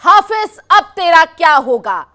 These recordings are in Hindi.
हाफिज अब तेरा क्या होगा।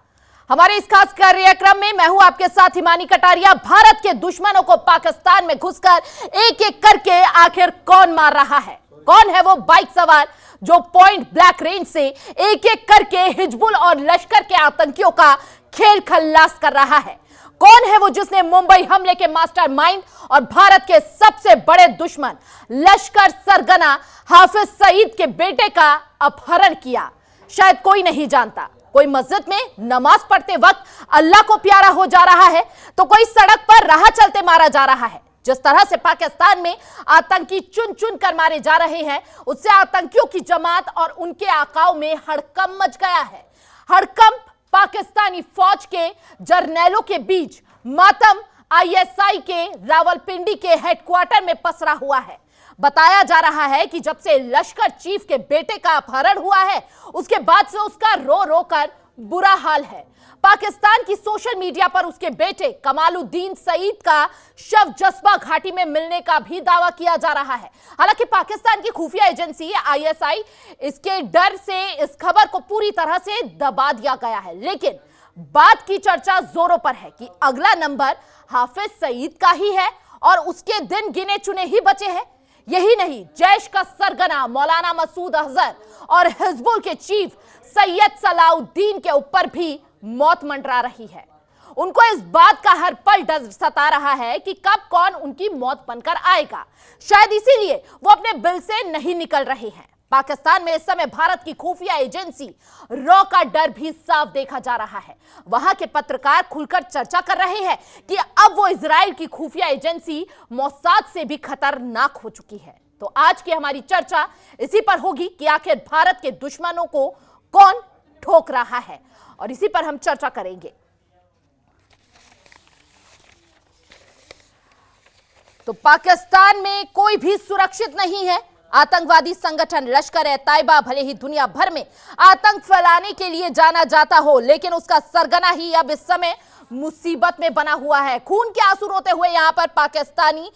हमारे इस खास कार्यक्रम में मैं हूं आपके साथ हिमानी कटारिया। भारत के दुश्मनों को पाकिस्तान में घुसकर एक एक करके आखिर कौन मार रहा है? कौन है वो बाइक सवार जो पॉइंट ब्लैंक रेंज से एक एक करके हिजबुल और लश्कर के आतंकियों का खेल खल्लास कर रहा है? कौन है वो जिसने मुंबई हमले के मास्टरमाइंड और भारत के सबसे बड़े दुश्मन लश्कर सरगना हाफिज सईद के बेटे का अपहरण किया? शायद कोई नहीं जानता। कोई मस्जिद में नमाज पढ़ते वक्त अल्लाह को प्यारा हो जा रहा है, तो कोई सड़क पर राह चलते मारा जा रहा है। जिस तरह से पाकिस्तान में आतंकी चुन चुन कर मारे जा रहे हैं, उससे आतंकियों की जमात और उनके आकाओं में हड़कंप मच गया है। हड़कंप पाकिस्तानी फौज के जर्नैलों के बीच, मातम आईएसआई के रावलपिंडी के हेडक्वार्टर में पसरा हुआ है। बताया जा रहा है कि जब से लश्कर चीफ के बेटे का अपहरण हुआ है, उसके बाद से उसका रो रो कर बुरा हाल है। पाकिस्तान की सोशल मीडिया पर उसके बेटे कमालुद्दीन सईद का शव जस्बा घाटी में मिलने का भी दावा किया जा रहा है। हालांकि पाकिस्तान की खुफिया एजेंसी आईएसआई इसके डर से इस खबर को पूरी तरह से दबा दिया गया है, लेकिन बात की चर्चा जोरों पर है कि अगला नंबर हाफिज सईद का ही है और उसके दिन गिने चुने ही बचे हैं। यही नहीं, जैश का सरगना मौलाना मसूद अजहर और हिजबुल के चीफ सैयद सलाउद्दीन के ऊपर भी मौत मंडरा रही है। उनको इस बात का हर पल डर सता रहा है कि कब कौन उनकी मौत बनकर आएगा। शायद इसीलिए वो अपने बिल से नहीं निकल रहे हैं। पाकिस्तान में इस समय भारत की खुफिया एजेंसी रॉ का डर भी साफ देखा जा रहा है। वहां के पत्रकार खुलकर चर्चा कर रहे हैं कि अब वो इजराइल की खुफिया एजेंसी मोसाद से भी खतरनाक हो चुकी है। तो आज की हमारी चर्चा इसी पर होगी कि आखिर भारत के दुश्मनों को कौन ठोक रहा है, और इसी पर हम चर्चा करेंगे। तो पाकिस्तान में कोई भी सुरक्षित नहीं है। आतंकवादी संगठन लश्कर ए तैयबा भले ही दुनिया भर में आतंक फैलाने के लिए जाना जाता हो, लेकिन उसका सरगना ही अब इस समय मुसीबत में बना हुआ है। खून के आंसू रोते हुए यहां पर पाकिस्तानी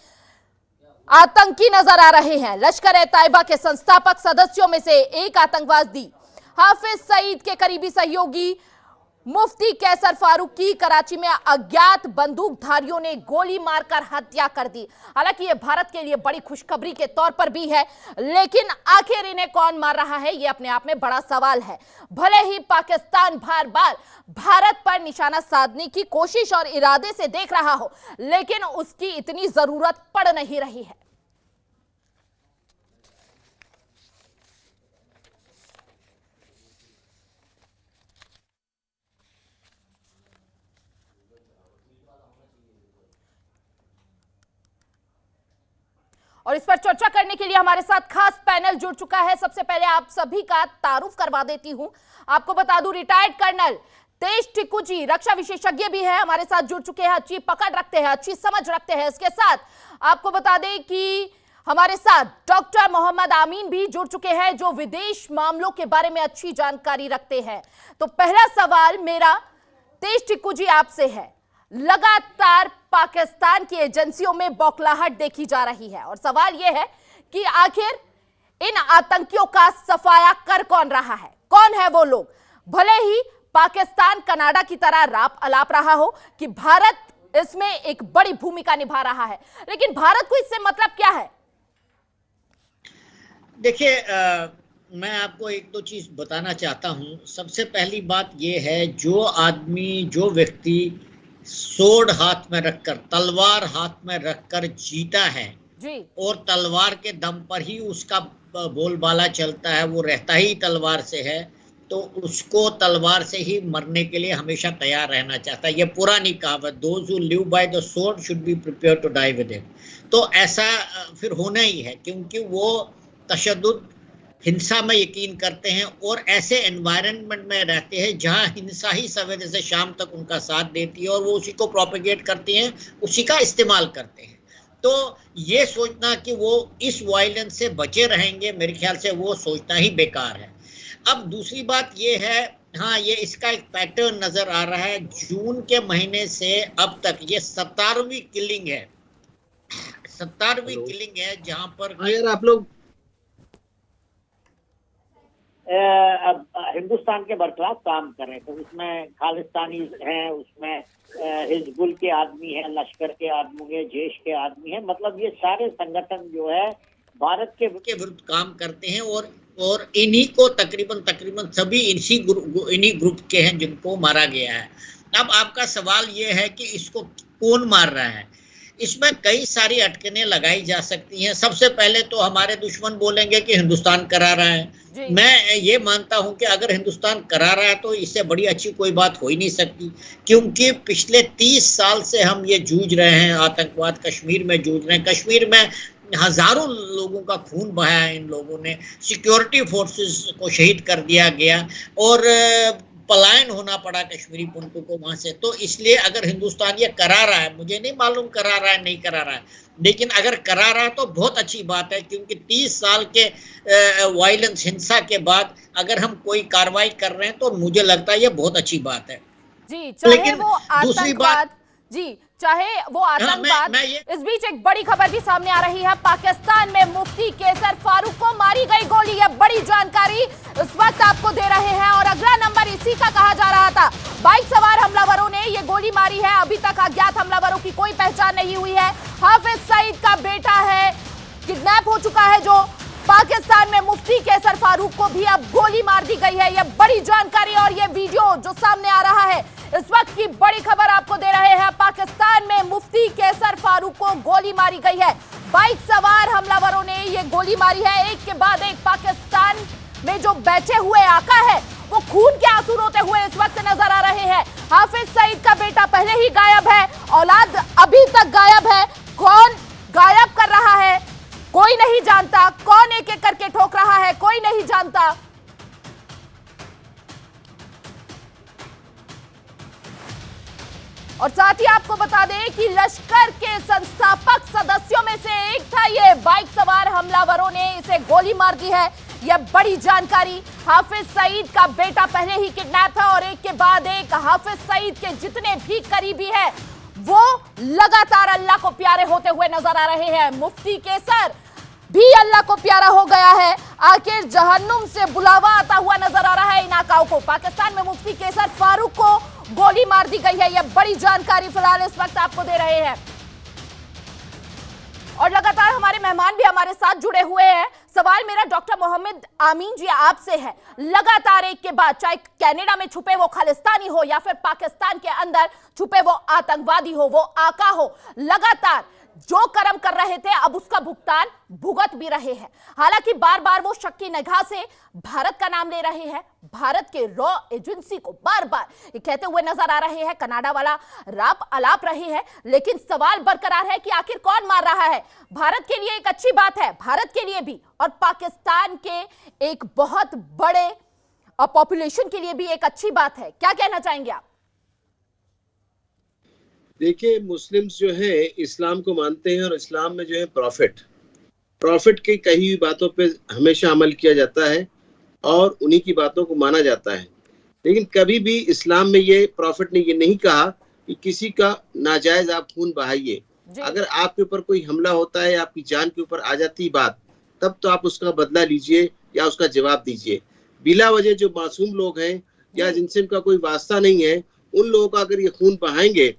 आतंकी नजर आ रहे हैं। लश्कर ए तैयबा के संस्थापक सदस्यों में से एक आतंकवादी हाफिज सईद के करीबी सहयोगी मुफ्ती कैसर फारूक की कराची में अज्ञात बंदूकधारियों ने गोली मारकर हत्या कर दी। हालांकि यह भारत के लिए बड़ी खुशखबरी के तौर पर भी है, लेकिन आखिर इन्हें कौन मार रहा है, यह अपने आप में बड़ा सवाल है। भले ही पाकिस्तान बार बार भारत पर निशाना साधने की कोशिश और इरादे से देख रहा हो, लेकिन उसकी इतनी जरूरत पड़ नहीं रही है। और इस पर चर्चा करने के लिए हमारे साथ खास पैनल जुड़ चुका है। सबसे पहले आप सभी का तारुफ करवा देती हूं। आपको बता दूं, रिटायर्ड कर्नल तेज टिक्कू जी रक्षा विशेषज्ञ भी है, हमारे साथ जुड़ चुके हैं। अच्छी पकड़ रखते हैं, अच्छी समझ रखते हैं। इसके साथ आपको बता दें कि हमारे साथ डॉक्टर मोहम्मद आमीन भी जुड़ चुके हैं, जो विदेश मामलों के बारे में अच्छी जानकारी रखते हैं। तो पहला सवाल मेरा तेज टिक्कू जी आपसे है। लगातार पाकिस्तान की एजेंसियों में बौखलाहट देखी जा रही है, और सवाल यह है कि आखिर इन आतंकियों का सफाया कर कौन रहा है? कौन है वो लोग? भले ही पाकिस्तान कनाडा की तरह राप अलाप रहा हो कि भारत इसमें एक बड़ी भूमिका निभा रहा है, लेकिन भारत को इससे मतलब क्या है? देखिए, मैं आपको एक दो चीज बताना चाहता हूं। सबसे पहली बात यह है, जो आदमी, जो व्यक्ति सोड हाथ में रखकर, तलवार हाथ में रखकर जीता है जी, और तलवार के दम पर ही उसका बोलबाला चलता है, वो रहता ही तलवार से है, तो उसको तलवार से ही मरने के लिए हमेशा तैयार रहना चाहता है। ये पुरानी कहावत, those who live by the sword should be prepare to die with it. तो ऐसा फिर होना ही है, क्योंकि वो तशद्दुद, हिंसा में यकीन करते हैं और ऐसे एनवायरनमेंट में रहते हैं जहां हिंसा ही सवेरे से शाम तक उनका साथ देती है और वो उसी को प्रोपेगेट करती हैं, उसी का इस्तेमाल करते हैं। तो ये सोचना कि वो इस वायलेंस से बचे रहेंगे, मेरे ख्याल से वो सोचना ही बेकार है। अब दूसरी बात ये है, हाँ, ये इसका एक पैटर्न नजर आ रहा है। जून के महीने से अब तक ये 17वीं किलिंग है, 17वीं किलिंग है, जहां पर यार आप लोग हिंदुस्तान के बरखिलाफ काम कर रहे थे। उसमें खालिस्तानी हैं, उसमें हिजबुल के आदमी हैं, लश्कर के आदमी हैं, जैश के आदमी हैं, मतलब ये सारे संगठन जो है भारत के विरुद्ध काम करते हैं और इन्हीं को तकरीबन सभी इन्हीं ग्रुप के हैं जिनको मारा गया है। अब आपका सवाल ये है कि इसको कौन मार रहा है। इसमें कई सारी अटकनें लगाई जा सकती हैं। सबसे पहले तो हमारे दुश्मन बोलेंगे कि हिंदुस्तान करा रहा है। मैं ये मानता हूं कि अगर हिंदुस्तान करा रहा है तो इससे बड़ी अच्छी कोई बात हो ही नहीं सकती, क्योंकि पिछले 30 साल से हम ये जूझ रहे हैं, आतंकवाद कश्मीर में जूझ रहे हैं। कश्मीर में हजारों लोगों का खून बहाया है इन लोगों ने, सिक्योरिटी फोर्सेस को शहीद कर दिया गया और पलायन होना पड़ा कश्मीरी पंडितों को वहां से। तो इसलिए अगर हिंदुस्तान ये करा रहा है, मुझे नहीं मालूम करा रहा है नहीं करा रहा है, लेकिन अगर करा रहा है तो बहुत अच्छी बात है, क्योंकि 30 साल के वायलेंस हिंसा के बाद अगर हम कोई कार्रवाई कर रहे हैं तो मुझे लगता है ये बहुत अच्छी बात है। जी, चाहे वो आतंकवाद, जी चाहे वो आतंकवाद। इस बीच एक बड़ी खबर भी सामने आ रही है। पाकिस्तान में मुफ्ती कैसर फारूक को मारी गई गोली। यह बड़ी जानकारी इस वक्त आपको दे रहे हैं और अगला नंबर इसी का कहा जा रहा था। बाइक सवार हमलावरों ने यह गोली मारी है। अभी तक अज्ञात हमलावरों की कोई पहचान नहीं हुई है। हाफिज सईद का बेटा है, किडनैप हो चुका है जो पाकिस्तान में मुफ्ती कैसर फारूक को भी अब गोली मार दी गई है। यह बड़ी जानकारी और यह वीडियो जो सामने आ रहा है, इस वक्त की बड़ी खबर आपको दे रहे हैं। पाकिस्तान में मुफ्ती कैसर फारूक को गोली मारी गई है। बाइक सवार हमलावरों ने यह गोली मारी है। एक के बाद एक पाकिस्तान में जो बैठे हुए आका है वो खून के आंसू रोते हुए इस वक्त नजर आ रहे हैं। हाफिज सईद का बेटा पहले ही गायब है, औलाद अभी तक गायब है। कौन गायब कर रहा है कोई नहीं जानता, कौन एक एक करके ठोक रहा है कोई नहीं जानता। और साथ ही आपको बता दें कि लश्कर के संस्थापक सदस्यों में से एक था ये। बाइक सवार हमलावरों ने इसे गोली मार दी है। यह बड़ी जानकारी। हाफिज सईद का बेटा पहले ही किडनैप है और एक के बाद एक हाफिज सईद के जितने भी करीबी हैं वो लगातार अल्लाह को प्यारे होते हुए नजर आ रहे हैं। मुफ्ती कैसर भी अल्लाह को प्यारा हो गया है। आखिर जहन्नुम से बुलावा आता हुआ नजर आ रहा है इन आकाओं को। पाकिस्तान में मुफ्ती कैसर फारूक को गोली मार दी गई है। यह बड़ी जानकारी फिलहाल इस वक्त आपको दे रहे हैं और लगातार हमारे मेहमान भी हमारे साथ जुड़े हुए हैं। सवाल मेरा डॉक्टर मोहम्मद आमीन जी आपसे है। लगातार एक के बाद, चाहे कनाडा में छुपे वो खालिस्तानी हो या फिर पाकिस्तान के अंदर छुपे वो आतंकवादी हो, वो आका हो, लगातार जो कर्म कर रहे थे अब उसका भुगतान भुगत भी रहे हैं। हालांकि बार बार वो शक की निगाह से भारत का नाम ले रहे हैं, भारत के रॉ एजेंसी को बार बार ये कहते हुए नजर आ रहे हैं, कनाडा वाला राप अलाप रहे हैं। लेकिन सवाल बरकरार है कि आखिर कौन मार रहा है। भारत के लिए एक अच्छी बात है, भारत के लिए भी, और पाकिस्तान के एक बहुत बड़े पॉपुलेशन के लिए भी एक अच्छी बात है। क्या कहना चाहेंगे आप? देखिए, मुस्लिम्स जो है इस्लाम को मानते हैं और इस्लाम में जो है प्रॉफिट की कही हुई बातों पे हमेशा अमल किया जाता है और उन्हीं की बातों को माना जाता है। लेकिन कभी भी इस्लाम में ये प्रॉफिट ने ये नहीं कहा कि किसी का नाजायज आप खून बहाइए। अगर आपके ऊपर कोई हमला होता है, आपकी जान के ऊपर आ जाती बात, तब तो आप उसका बदला लीजिए या उसका जवाब दीजिए। बिला वजह जो मासूम लोग हैं या जिनसे उनका कोई वास्ता नहीं है, उन लोगों का अगर ये खून बहाएंगे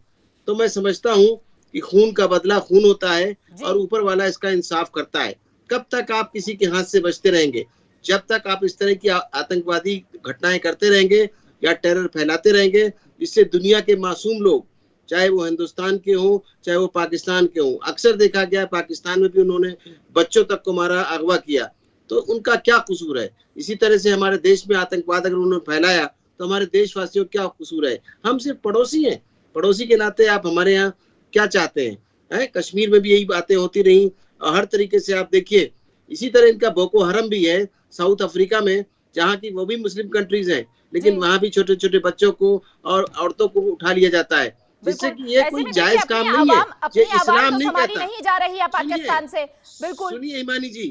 तो मैं समझता हूँ कि खून का बदला खून होता है और ऊपर वाला इसका इंसाफ करता है। कब तक आप किसी के हाथ से बचते रहेंगे? जब तक आप इस तरह की आतंकवादी घटनाएं करते रहेंगे या टेरर फैलाते रहेंगे, जिससे दुनिया के मासूम लोग, चाहे वो हिंदुस्तान के हों चाहे वो पाकिस्तान के हों, अक्सर देखा गया है पाकिस्तान में भी उन्होंने बच्चों तक को मारा, अगवा किया, तो उनका क्या कसूर है? इसी तरह से हमारे देश में आतंकवाद अगर उन्होंने फैलाया तो हमारे देशवासियों का क्या कसूर है? हम सिर्फ पड़ोसी हैं। पड़ोसी के नाते आप हमारे यहाँ क्या चाहते हैं? कश्मीर में भी यही बातें होती रही और हर तरीके से आप देखिए। इसी तरह इनका बोको हरम भी है साउथ अफ्रीका में, जहाँ की वो भी मुस्लिम कंट्रीज हैं, लेकिन वहाँ भी छोटे छोटे बच्चों को और औरतों को उठा लिया जाता है, जिससे कि ये कोई जायज काम नहीं है। ये इस्लाम नहीं कहता। नहीं जा रही है पाकिस्तान से। बिल्कुल सुनिए ईमानी जी,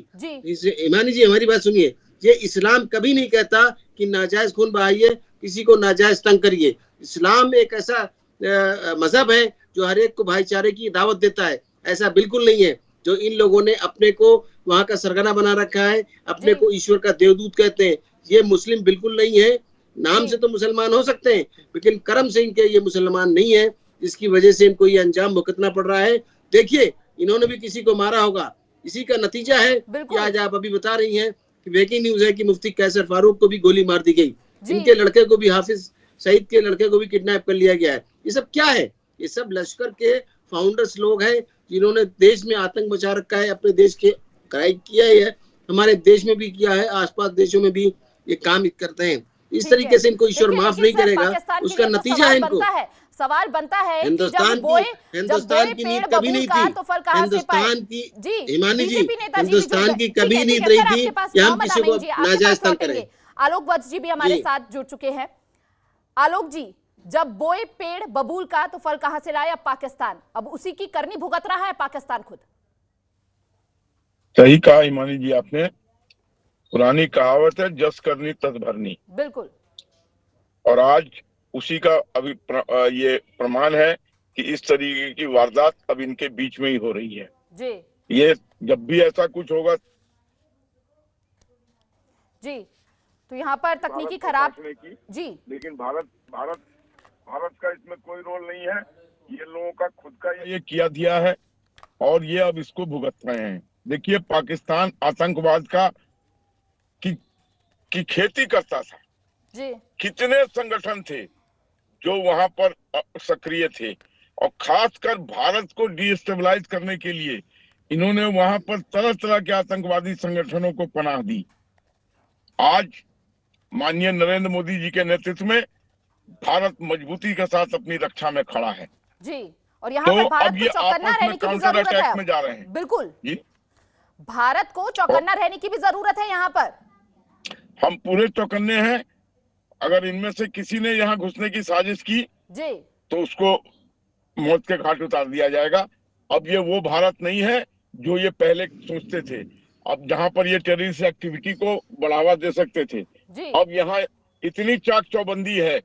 ईमानी जी हमारी बात सुनिए। ये इस्लाम कभी नहीं कहता कि नाजायज खून बहाइए, किसी को नाजायज तंग करिए। इस्लाम एक ऐसा मजहब है जो हर एक को भाईचारे की दावत देता है। ऐसा बिल्कुल नहीं है जो इन लोगों ने अपने को वहां का सरगना बना रखा है, अपने को ईश्वर का देवदूत कहते हैं। ये मुस्लिम बिल्कुल नहीं है। नाम से तो मुसलमान हो सकते हैं, लेकिन कर्म से इनके ये मुसलमान नहीं है, जिसकी वजह से इनको ये अंजाम भुगतना पड़ रहा है। देखिए, इन्होंने भी किसी को मारा होगा, इसी का नतीजा है कि आज आप अभी बता रही हैं कि ब्रेकिंग न्यूज है कि मुफ्ती कैसर फारूक को भी गोली मार दी गई, इनके लड़के को भी, हाफिज सईद के लड़के को भी किडनैप कर लिया गया है। ये सब क्या है? ये सब लश्कर के फाउंडर्स लोग हैं जिन्होंने देश में आतंक मचा रखा है, अपने देश के किया है, हमारे देश में भी किया है, आसपास देशों में भी ये काम करते हैं। इस तरीके से इनको ईश्वर माफ नहीं करेगा, उसका नतीजा है इनको। सवाल बनता है हिंदुस्तान की नींद कभी नहीं थी, हिंदुस्तान की हिमानी जी, हिंदुस्तान की कभी नींद नहीं थी कि हम किसी को नाजायज तंग करें। आलोक वत्स जी भी हमारे साथ जुड़ चुके हैं। आलोक जी, जब बोए पेड़ बबूल का तो फल कहां से लाया पाकिस्तान, अब उसी की करनी भुगत रहा है पाकिस्तान खुद। सही कहा हिमानी जी आपने, पुरानी कहावत है जस करनी तस भरनी, बिल्कुल। और आज उसी का अभी ये प्रमाण है कि इस तरीके की वारदात अब इनके बीच में ही हो रही है जी। ये जब भी ऐसा कुछ होगा जी, तो यहाँ पर तकनीकी खराब जी, लेकिन भारत का इसमें कोई रोल नहीं है, ये लोगों का खुद का ये किया दिया है और ये अब इसको भुगत रहे हैं। देखिए, पाकिस्तान आतंकवाद की खेती करता था जी। कितने संगठन थे जो वहां पर सक्रिय थे, और खासकर भारत को डिस्टेबलाइज करने के लिए इन्होंने वहां पर तरह तरह के आतंकवादी संगठनों को पनाह दी। आज माननीय नरेंद्र मोदी जी के नेतृत्व में भारत मजबूती के साथ अपनी रक्षा में खड़ा है जी, और यहाँ पर भारत को चौकन्ना रहने की भी जरूरत है। में जा रहे हैं, बिल्कुल जी, भारत को चौकन्ना रहने की भी जरूरत है। यहाँ पर हम पूरे चौकन्ने हैं। अगर इनमें से किसी ने यहाँ घुसने की साजिश की जी, तो उसको मौत के घाट उतार दिया जाएगा। अब ये वो भारत नहीं है जो ये पहले सोचते थे। अब जहाँ पर ये टेररिस्ट एक्टिविटी को बढ़ावा दे सकते थे, अब यहाँ इतनी चाक चौबंदी है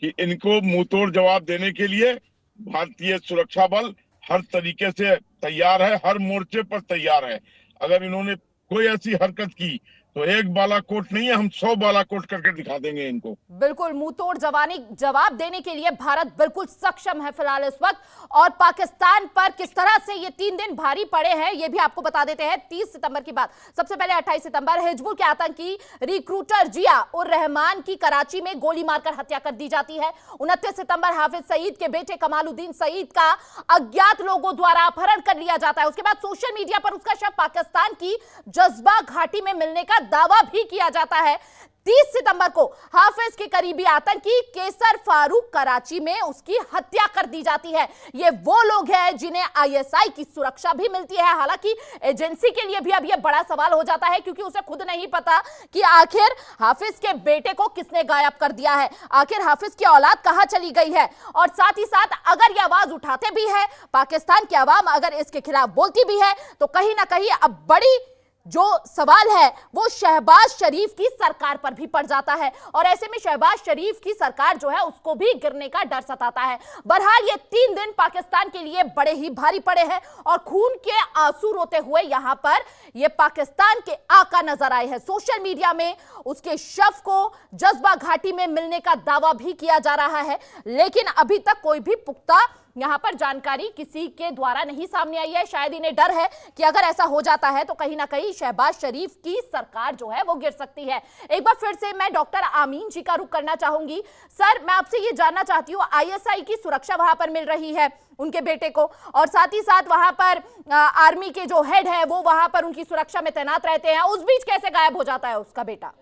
कि इनको मुंहतोड़ जवाब देने के लिए भारतीय सुरक्षा बल हर तरीके से तैयार है, हर मोर्चे पर तैयार है। अगर इन्होंने कोई ऐसी हरकत की तो एक बालाकोट नहीं है, हम 100 बालाकोट करके दिखा देंगे इनको। बिल्कुल, मुंह तोड़ जवाब देने के लिए भारत बिल्कुल सक्षम है फिलहाल इस वक्त। और पाकिस्तान पर किस तरह से ये 3 दिन भारी पड़े हैं ये भी आपको बता देते हैं। 30 सितंबर की बात, सबसे पहले 28 सितंबर हिजबुल के आतंकी रिक्रूटर जिया उर रहमान की कराची में गोली मारकर हत्या कर दी जाती है। 29 सितंबर हाफिज सईद के बेटे कमालुद्दीन सईद का अज्ञात लोगों द्वारा अपहरण कर लिया जाता है। उसके बाद सोशल मीडिया पर उसका शव पाकिस्तान की जज्बा घाटी में मिलने का दावा भी किया जाता है। 30 सितंबर को हाफिज के करीबी आतंकी कैसर फारूक कराची में उसकी हत्या कर दी जाती है। ये वो लोग हैं जिन्हें आईएसआई की सुरक्षा भी मिलती है। हालांकि एजेंसी के लिए भी अब ये बड़ा सवाल हो जाता है, क्योंकि उसे खुद नहीं पता कि आखिर हाफिज के बेटे को किसने गायब कर दिया है, आखिर हाफिज की औलाद कहां चली गई है। और साथ ही साथ अगर ये आवाज उठाते भी है, पाकिस्तान की आवाम अगर इसके खिलाफ बोलती भी है, तो कहीं ना कहीं अब बड़ी जो सवाल है वो शहबाज शरीफ की सरकार पर भी पड़ जाता है। और ऐसे में शहबाज शरीफ की सरकार जो है उसको भी गिरने का डर सताता है। बहरहाल ये 3 दिन पाकिस्तान के लिए बड़े ही भारी पड़े हैं और खून के आंसू रोते हुए यहां पर ये पाकिस्तान के आका नजर आए हैं। सोशल मीडिया में उसके शव को जज्बा घाटी में मिलने का दावा भी किया जा रहा है, लेकिन अभी तक कोई भी पुख्ता यहां पर जानकारी किसी के द्वारा नहीं सामने आई है। शायद इन्हें डर है कि अगर ऐसा हो जाता है तो कहीं ना कहीं शहबाज शरीफ की सरकार जो है वो गिर सकती है। एक बार फिर से मैं डॉक्टर आमीन जी का रुख करना चाहूंगी। सर, मैं आपसे ये जानना चाहती हूँ, आईएसआई की सुरक्षा वहां पर मिल रही है उनके बेटे को, और साथ ही साथ वहां पर आर्मी के जो हेड है वो वहां पर उनकी सुरक्षा में तैनात रहते हैं, उस बीच कैसे गायब हो जाता है उसका बेटा?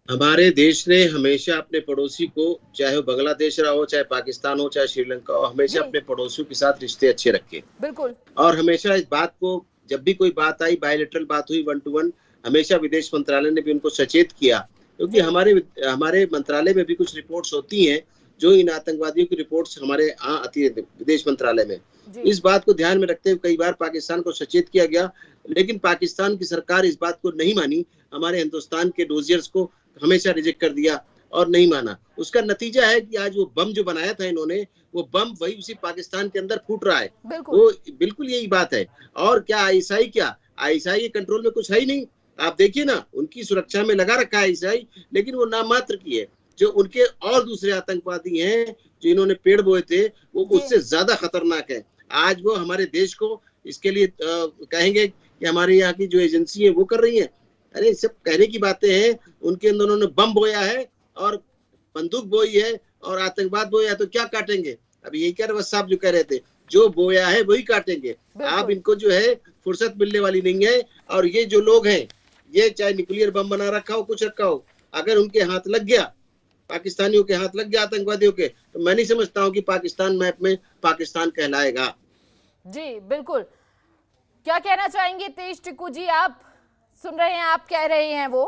हमारे देश ने हमेशा अपने पड़ोसी को, चाहे वो बांग्लादेश रहा हो, चाहे पाकिस्तान हो, चाहे श्रीलंका हो, हमेशा अपने पड़ोसियों के साथ रिश्ते अच्छे रखे। बिल्कुल। और हमेशा इस बात को, जब भी कोई बात आई, बायलैटरल बात हुई 1 to 1, हमेशा विदेश मंत्रालय ने भी उनको सचेत किया, क्योंकि हमारे मंत्रालय में भी कुछ रिपोर्ट्स होती हैं जो इन आतंकवादियों की रिपोर्ट्स हमारे यहाँ आती है विदेश मंत्रालय में। इस बात को ध्यान में रखते हुए कई बार पाकिस्तान को सचेत किया गया, लेकिन पाकिस्तान की सरकार इस बात को नहीं मानी। हमारे हिंदुस्तान के डोजियर्स को हमेशा रिजेक्ट कर दिया और नहीं माना। उसका नतीजा है कि आज वो बम जो बनाया था इन्होंने, वो बम वही उसी पाकिस्तान के अंदर फूट रहा है। वो बिल्कुल यही बात है। और क्या आईएसआई के कंट्रोल में कुछ है ही नहीं। आप देखिए ना, उनकी सुरक्षा में लगा रखा है ईसाई, लेकिन वो नाम मात्र की है। जो उनके और दूसरे आतंकवादी हैं जो इन्होंने पेड़ बोए थे, वो उससे ज्यादा खतरनाक है। आज वो हमारे देश को इसके लिए कहेंगे कि हमारे यहाँ की जो एजेंसी है वो कर रही है। अरे सब कहने की बातें हैं। उनके अंदर उन्होंने बम बोया है और बंदूक बोई है और आतंकवाद बोया है, तो क्या काटेंगे? अब यही कह रहे साहब जो कह रहे थे, जो बोया है वही काटेंगे। आप इनको जो है फुर्सत मिलने वाली नहीं है। और ये जो लोग हैं, ये चाहे न्यूक्लियर बम बना रखा हो, कुछ रखा हो, अगर उनके हाथ लग गया, पाकिस्तानियों के हाथ लग गया आतंकवादियों के, तो मैं नहीं समझता हूं कि पाकिस्तान मैप में पाकिस्तान कहलाएगा। जी बिल्कुल। क्या कहना चाहेंगे तेज टिक्कू जी? आप सुन रहे हैं, आप कह रहे हैं वो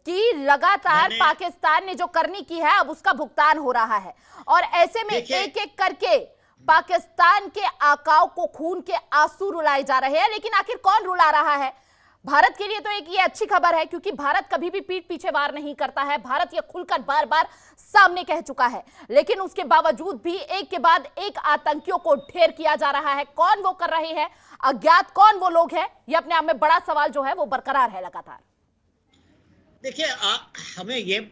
कि लगातार पाकिस्तान ने जो करनी की है अब उसका भुगतान हो रहा है, और ऐसे में एक एक करके पाकिस्तान के आकाओं को खून के आंसू रुलाए जा रहे हैं। लेकिन आखिर कौन रुला रहा है? भारत के लिए तो एक ये अच्छी खबर है, क्योंकि भारत कभी भी पीठ पीछे वार नहीं करता है। भारत ये खुलकर बार बार सामने कह चुका है, लेकिन उसके बावजूद भी एक के बाद एक आतंकियों को ढेर किया जा रहा है। कौन वो कर रहे हैं, अज्ञात कौन वो लोग हैं, ये अपने आप में बड़ा सवाल जो है वो बरकरार है लगातार। देखिए, हमें ये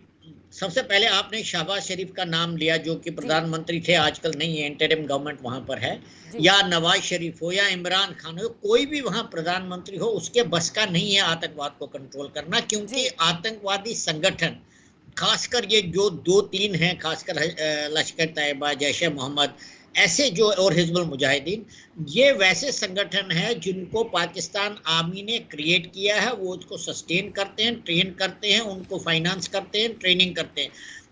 सबसे पहले आपने शहबाज शरीफ का नाम लिया, जो कि प्रधानमंत्री थे, आजकल नहीं है, इंटरिम गवर्नमेंट वहां पर है। या नवाज शरीफ हो या इमरान खान हो, कोई भी वहां प्रधानमंत्री हो, उसके बस का नहीं है आतंकवाद को कंट्रोल करना। क्योंकि आतंकवादी संगठन, खासकर ये जो 2-3 हैं, खासकर लश्कर तैयबा, जैश ए मोहम्मद, ऐसे जो, और हिजबुल मुजाहिदीन, ये वैसे संगठन है जिनको पाकिस्तान आर्मी ने क्रिएट किया है। वो उसको सस्टेन करते हैं, ट्रेन करते हैं, उनको फाइनेंस करते हैं, ट्रेनिंग करते हैं।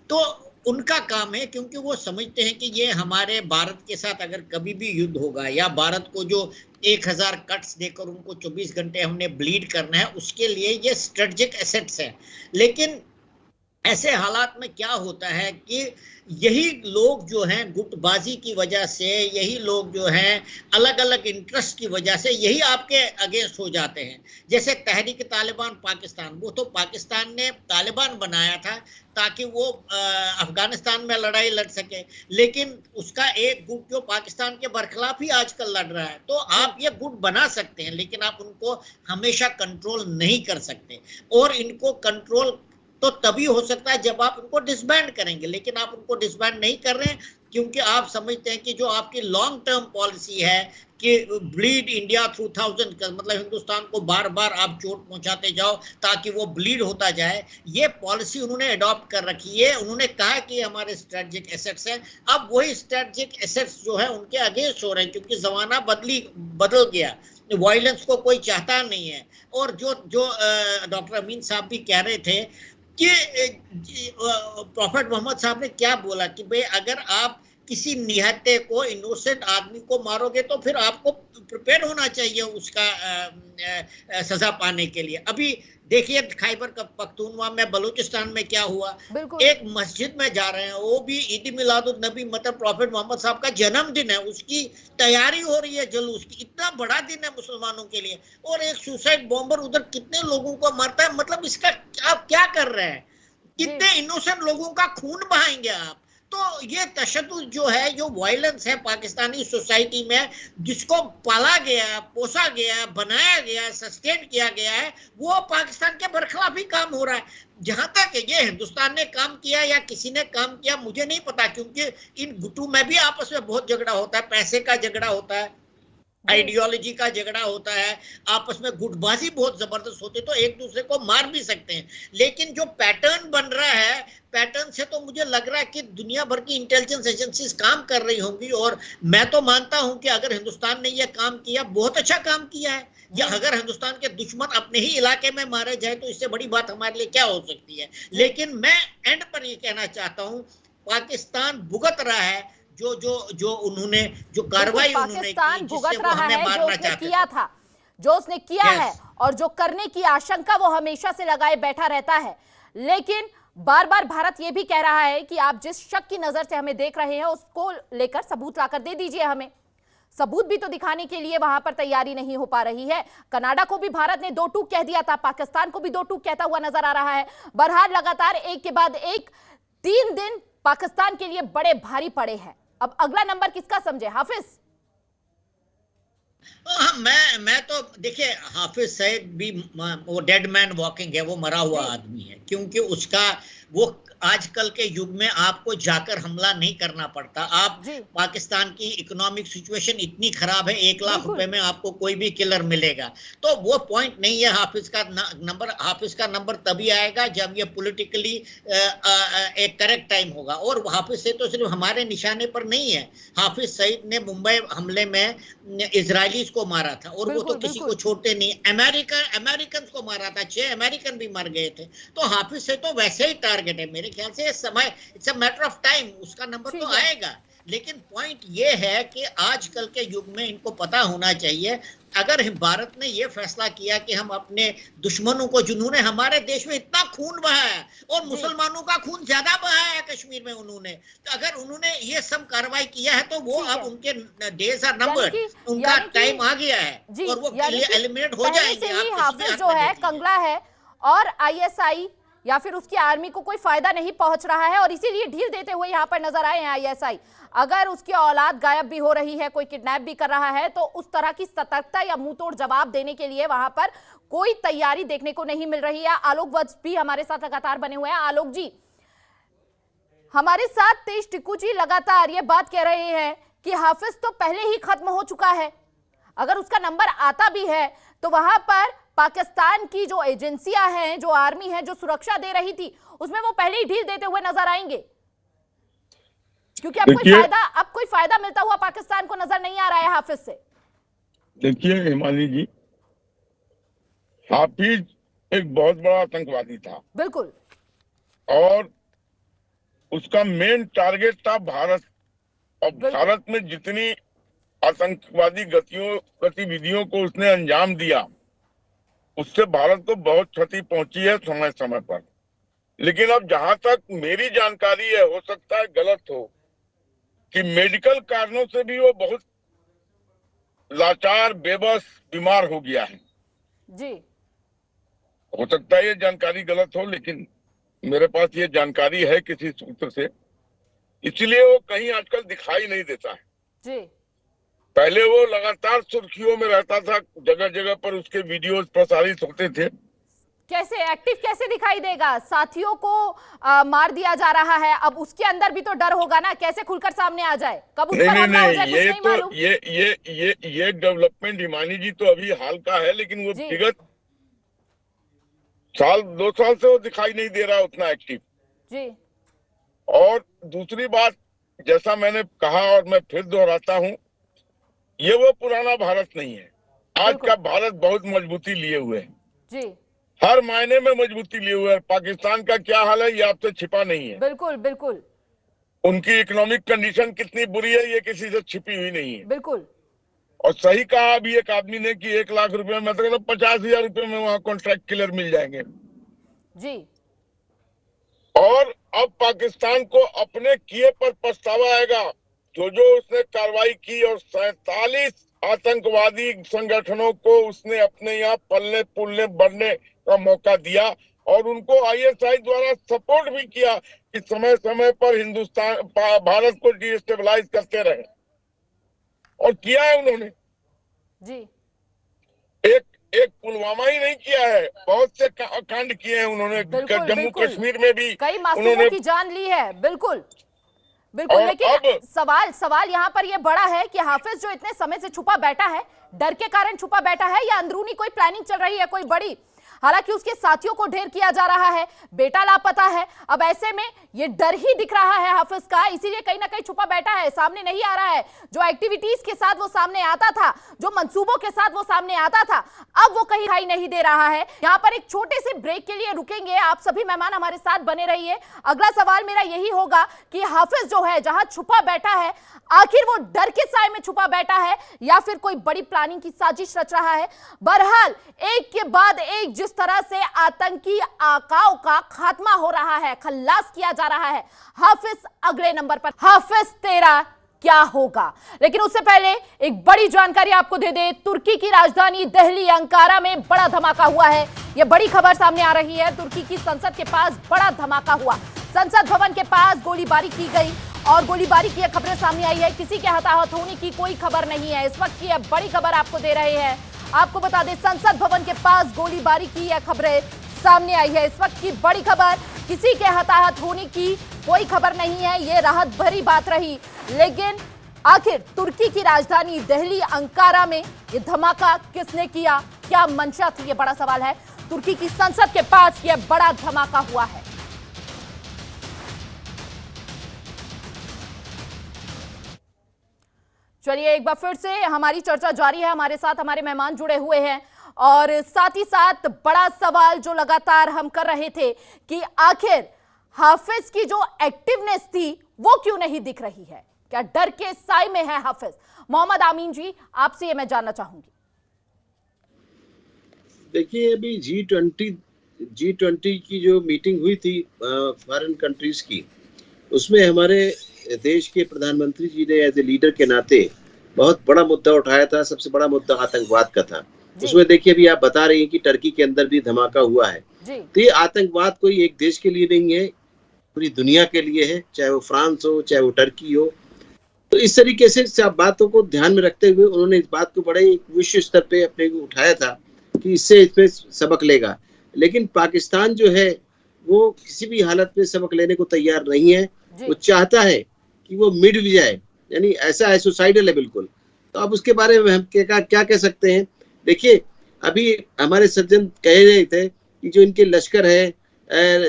तो उनका काम है, क्योंकि वो समझते हैं कि ये हमारे भारत के साथ अगर कभी भी युद्ध होगा, या भारत को जो 1000 कट्स देकर उनको 24 घंटे हमने ब्लीड करना है, उसके लिए ये स्ट्रेटेजिक एसेट्स है। लेकिन ऐसे हालात में क्या होता है कि यही लोग जो हैं गुटबाजी की वजह से, यही लोग जो हैं अलग अलग इंटरेस्ट की वजह से, यही आपके अगेंस्ट हो जाते हैं। जैसे तहरीक तालिबान पाकिस्तान, वो तो पाकिस्तान ने तालिबान बनाया था ताकि वो अफगानिस्तान में लड़ाई लड़ सके, लेकिन उसका एक गुट जो पाकिस्तान के बरखिलाफ ही आजकल लड़ रहा है। तो आप ये गुट बना सकते हैं, लेकिन आप उनको हमेशा कंट्रोल नहीं कर सकते। और इनको कंट्रोल तो तभी हो सकता है जब आप उनको डिसबैंड करेंगे, लेकिन आप उनको डिसबैंड नहीं कर रहे हैं, क्योंकि आप समझते हैं कि जो आपकी लॉन्ग टर्म पॉलिसी है कि ब्लीड इंडिया थ्रू थाउजेंड, मतलब हिंदुस्तान को बार बार आप चोट पहुंचाते जाओ ताकि वो ब्लीड होता जाए, ये पॉलिसी उन्होंने अडॉप्ट कर रखी है। उन्होंने कहा कि हमारे स्ट्रेटेजिक एसेट्स हैं। अब वही स्ट्रेटेजिक एसेट्स जो है उनके अगेंस्ट हो रहे हैं, क्योंकि जमाना बदल गया, वायलेंस को कोई चाहता नहीं है। और जो डॉक्टर अमीन साहब भी कह रहे थे कि प्रॉफेट मोहम्मद साहब ने क्या बोला कि भाई अगर आप किसी निहत्थे को, इनोसेंट आदमी को मारोगे तो फिर आपको प्रिपेयर होना चाहिए उसका सजा पाने के लिए। अभी देखिए खैबर पख्तूनख्वा में, बलूचिस्तान में क्या हुआ। एक मस्जिद में जा रहे हैं, वो भी ईद मिलादुन नबी, मतलब प्रॉफेट मोहम्मद साहब का जन्मदिन है, उसकी तैयारी हो रही है जुलूस की। इतना बड़ा दिन है मुसलमानों के लिए, और एक सुसाइड बॉम्बर उधर कितने लोगों को मारता है। मतलब इसका आप क्या कर रहे हैं? कितने इनोसेंट लोगों का खून बहाएंगे आप? तो ये तशद्दुद जो है, जो वायलेंस है पाकिस्तानी सोसाइटी में, जिसको पाला गया, पोसा गया, बनाया गया, सस्टेन किया गया है, वो पाकिस्तान के बरखिलाफ ही काम हो रहा है। जहां तक ये हिंदुस्तान ने काम किया या किसी ने काम किया मुझे नहीं पता, क्योंकि इन गुटों में भी आपस में बहुत झगड़ा होता है, पैसे का झगड़ा होता है, आइडियोलॉजी का झगड़ा होता है, आपस में गुटबाजी बहुत जबरदस्त होती है, तो एक दूसरे को मार भी सकते हैं। लेकिन जो पैटर्न बन रहा है, पैटर्न से तो मुझे लग रहा है कि दुनिया भर की इंटेलिजेंस एजेंसीज काम कर रही होंगी। और मैं तो मानता हूं कि अगर हिंदुस्तान ने यह काम किया, बहुत अच्छा काम किया है। या अगर हिंदुस्तान के दुश्मन अपने ही इलाके में मारे जाए तो इससे बड़ी बात हमारे लिए क्या हो सकती है। लेकिन मैं एंड पर यह कहना चाहता हूं, पाकिस्तान भुगत रहा है जो उन्होंने, जो कार्रवाई पाकिस्तान भुगत रहा है, जो उसने किया था, जो उसने किया है, और जो करने की आशंका वो हमेशा से लगाए बैठा रहता है। लेकिन बार बार भारत ये भी कह रहा है कि आप जिस शक की नजर से हमें देख रहे हैं उसको लेकर सबूत लाकर दे दीजिए हमें। सबूत भी तो दिखाने के लिए वहां पर तैयारी नहीं हो पा रही है। कनाडा को भी भारत ने 2 टूक कह दिया था, पाकिस्तान को भी 2 टूक कहता हुआ नजर आ रहा है। बहरहाल लगातार एक के बाद एक 3 दिन पाकिस्तान के लिए बड़े भारी पड़े हैं। अब अगला नंबर किसका समझे हाफिज? हाँ, मैं तो देखिए, हाफिज सईद भी वो डेड मैन वॉकिंग है, वो मरा हुआ आदमी है, क्योंकि उसका वो आजकल के युग में आपको जाकर हमला नहीं करना पड़ता। आप पाकिस्तान की इकोनॉमिक सिचुएशन इतनी खराब है, 1 लाख रुपए में आपको कोई भी किलर मिलेगा, तो वो पॉइंट नहीं है हाफिज का नंबर। हाफिज का नंबर तभी आएगा जब ये पॉलिटिकली एक करेक्ट टाइम होगा। और हाफिज सईद तो सिर्फ हमारे निशाने पर नहीं है, हाफिज सईद ने मुंबई हमले में इजरायलीज को मारा था, और वो तो किसी को छोड़ते नहीं। अमेरिकन को मारा था, 6 अमेरिकन भी मर गए थे। तो हाफिज सईद तो वैसे ही टारगेट है, मेरे ख्याल से समय, it's a matter of time, उसका नंबर तो आएगा। लेकिन पॉइंट ये है कि आजकल के युग में इनको पता होना चाहिए, अगर भारत ने ये फैसला किया कि हम अपने दुश्मनों को, जिन्होंने हमारे देश में इतना खून बहा है और मुसलमानों का खून ज्यादा बहा है कश्मीर में, उन्होंने, तो अगर उन्होंने ये सब कार्रवाई किया है तो वो अब उनके डेज आर नंबर्ड, उनका टाइम आ गया है और वो एलिमिनेट हो जाएंगे। हाफिज जो है कंगला है और आईएसआई या फिर उसकी आर्मी को कोई फायदा नहीं पहुंच रहा है, और इसीलिए ढील देते हुए यहाँ पर नजर आए हैं आईएसआई। अगर उसकी औलाद गायब भी हो रही है, कोई किडनैप भी कर रहा है, तो उस तरह की सतर्कता या मुंहतोड़ जवाब देने के लिए वहां पर कोई तैयारी देखने को नहीं मिल रही है। आलोक वत्स भी हमारे साथ लगातार बने हुए हैं। आलोक जी, हमारे साथ तेज टिक्कू जी लगातार ये बात कह रहे हैं कि हाफिज तो पहले ही खत्म हो चुका है, अगर उसका नंबर आता भी है तो वहां पर पाकिस्तान की जो एजेंसियां हैं, जो आर्मी है, जो सुरक्षा दे रही थी, उसमें वो पहले ही ढील देते हुए नजर आएंगे, क्योंकि अब कोई फायदा मिलता हुआ पाकिस्तान को नजर नहीं आ रहा है हाफिज से। देखिए हिमानी जी, हाफिज एक बहुत बड़ा आतंकवादी था, बिल्कुल, और उसका मेन टारगेट था भारत। और भारत में जितनी आतंकवादी गतिविधियों को उसने अंजाम दिया, उससे भारत को बहुत क्षति पहुंची है समय समय पर। लेकिन अब जहां तक मेरी जानकारी है, हो सकता है गलत हो, कि मेडिकल कारणों से भी वो बहुत लाचार, बेबस, बीमार हो गया है जी। हो सकता है ये जानकारी गलत हो, लेकिन मेरे पास ये जानकारी है किसी सूत्र से, इसलिए वो कहीं आजकल दिखाई नहीं देता है जी। पहले वो लगातार सुर्खियों में रहता था, जगह जगह पर उसके वीडियोस प्रसारित होते थे। कैसे एक्टिव कैसे दिखाई देगा? साथियों को मार दिया जा रहा है, अब उसके अंदर भी तो डर होगा ना, कैसे खुलकर सामने आ जाए, कब उस पर हमला हो जाए, कुछ नहीं मालूम। ये डेवलपमेंट हिमानी जी तो अभी हाल का है, लेकिन वो विगत साल 2 साल से वो दिखाई नहीं दे रहा उतना एक्टिव जी। और दूसरी बात, जैसा मैंने कहा और मैं फिर दोहराता हूँ, ये वो पुराना भारत नहीं है। आज का भारत बहुत मजबूती लिए हुए है जी, हर मायने में मजबूती लिए हुए है। पाकिस्तान का क्या हाल है ये आपसे छिपा नहीं है। बिल्कुल बिल्कुल। उनकी इकोनॉमिक कंडीशन कितनी बुरी है ये किसी से छिपी हुई नहीं है। बिल्कुल। और सही कहा अभी एक आदमी ने कि 1 लाख रुपए में, मतलब 50,000 रुपए में वहां कॉन्ट्रैक्ट किलर मिल जाएंगे जी। और अब पाकिस्तान को अपने किए पर पछतावा आएगा। जो उसने कार्रवाई की और 47 आतंकवादी संगठनों को उसने अपने यहाँ पलने पुलने बढ़ने का मौका दिया और उनको आईएसआई द्वारा सपोर्ट भी किया कि समय समय पर हिंदुस्तान भारत को डिस्टेबलाइज करते रहे, और किया है उन्होंने जी। एक पुलवामा ही नहीं किया है, बहुत से कांड किए हैं उन्होंने। जम्मू कश्मीर में भी कई मासूमों की जान ली है। बिल्कुल बिल्कुल। लेकिन सवाल यहाँ पर ये बड़ा है कि हाफिज जो इतने समय से छुपा बैठा है, डर के कारण छुपा बैठा है या अंदरूनी कोई प्लानिंग चल रही है कोई बड़ी? हालांकि उसके साथियों को ढेर किया जा रहा है, बेटा लापता है, अब ऐसे में ये डर ही दिख रहा है हाफिज का, इसीलिए कहीं ना कहीं छुपा बैठा है, सामने नहीं आ रहा है। जो एक्टिविटीज के साथ वो सामने आता था, जो मंसूबों के साथ वो सामने आता था, अब वो कहीं दिखाई नहीं दे रहा है। यहाँ पर एक छोटे से ब्रेक के लिए रुकेंगे, आप सभी मेहमान हमारे साथ बने रहिए। अगला सवाल मेरा यही होगा कि हाफिज जो है जहां छुपा बैठा है, आखिर वो डर के साए में छुपा बैठा है या फिर कोई बड़ी प्लानिंग की साजिश रच रहा है? बहरहाल एक के बाद एक जिस तरह से आतंकी आकाओं का खात्मा हो रहा है, खल्लास किया जा रहा है, हाफिज अगले नंबर पर। हाफिज तेरा क्या होगा? लेकिन उससे पहले एक बड़ी जानकारी आपको दे दे, तुर्की की राजधानी दिल्ली अंकारा में बड़ा धमाका हुआ है। यह बड़ी खबर सामने आ रही है। तुर्की की संसद के पास बड़ा धमाका हुआ, संसद भवन के पास गोलीबारी की गई और गोलीबारी की खबरें सामने आई है। किसी के हताहत होने की कोई खबर नहीं है। इस वक्त की यह बड़ी खबर आपको दे रहे हैं। आपको बता दें, संसद भवन के पास गोलीबारी की यह खबरें सामने आई है। इस वक्त की बड़ी खबर, किसी के हताहत होने की कोई खबर नहीं है। ये राहत भरी बात रही, लेकिन आखिर तुर्की की राजधानी दिल्ली अंकारा में ये धमाका किसने किया, क्या मंशा थी, ये बड़ा सवाल है। तुर्की की संसद के पास यह बड़ा धमाका हुआ है। चलिए एक बार फिर से हमारी चर्चा जारी है। हमारे साथ हमारे मेहमान जुड़े हुए हैं और साथ ही साथ बड़ा सवाल जो लगातार हम कर रहे थे कि आखिर हाफिज की जो एक्टिवनेस थी वो क्यों नहीं दिख रही है, क्या डर के साए में है हाफिज? मोहम्मद आमीन जी, आपसे ये मैं जानना चाहूंगी। देखिए, अभी G20 की जो मीटिंग हुई थी फॉरेन कंट्रीज की, उसमें हमारे देश के प्रधानमंत्री जी ने एज ए लीडर के नाते बहुत बड़ा मुद्दा उठाया था। सबसे बड़ा मुद्दा आतंकवाद का था। उसमें देखिए, अभी आप बता रही हैं कि टर्की के अंदर भी धमाका हुआ है। तो ये आतंकवाद कोई एक देश के लिए नहीं है, पूरी दुनिया के लिए है, चाहे वो फ्रांस हो, चाहे वो टर्की हो। तो इस तरीके से सब बातों को ध्यान में रखते हुए उन्होंने इस बात को बड़े विश्व स्तर पे अपने को उठाया था कि इसमें सबक लेगा। लेकिन पाकिस्तान जो है वो किसी भी हालत में सबक लेने को तैयार नहीं है। वो चाहता है कि वो मिट भी जाए, यानी ऐसा है, सुसाइडल है बिल्कुल। तो अब उसके बारे में हम क्या कह सकते हैं? देखिए, अभी हमारे सज्जन कह रहे थे कि जो इनके लश्कर है,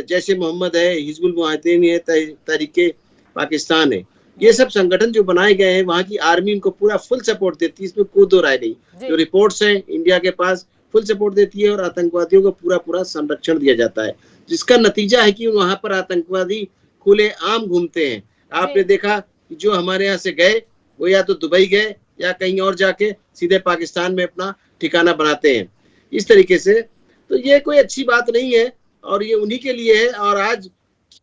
जैसे मोहम्मद है, हिजबुल मुजाहिदीन है, तहरीके पाकिस्तान है, ये सब संगठन जो बनाए गए हैं, वहाँ की आर्मी इनको पूरा फुल सपोर्ट देती है, इसमें कोई दो राय नहीं। जो रिपोर्ट्स हैं, इंडिया के पास फुल सपोर्ट देती है और आतंकवादियों को पूरा संरक्षण दिया जाता है, जिसका नतीजा है कि वहाँ पर आतंकवादी खुले आम घूमते हैं। आपने देखा कि जो हमारे यहाँ से गए वो या तो दुबई गए या कहीं और जाके सीधे पाकिस्तान में अपना ठिकाना बनाते हैं इस तरीके से। तो ये कोई अच्छी बात नहीं है और ये उन्हीं के लिए है। और आज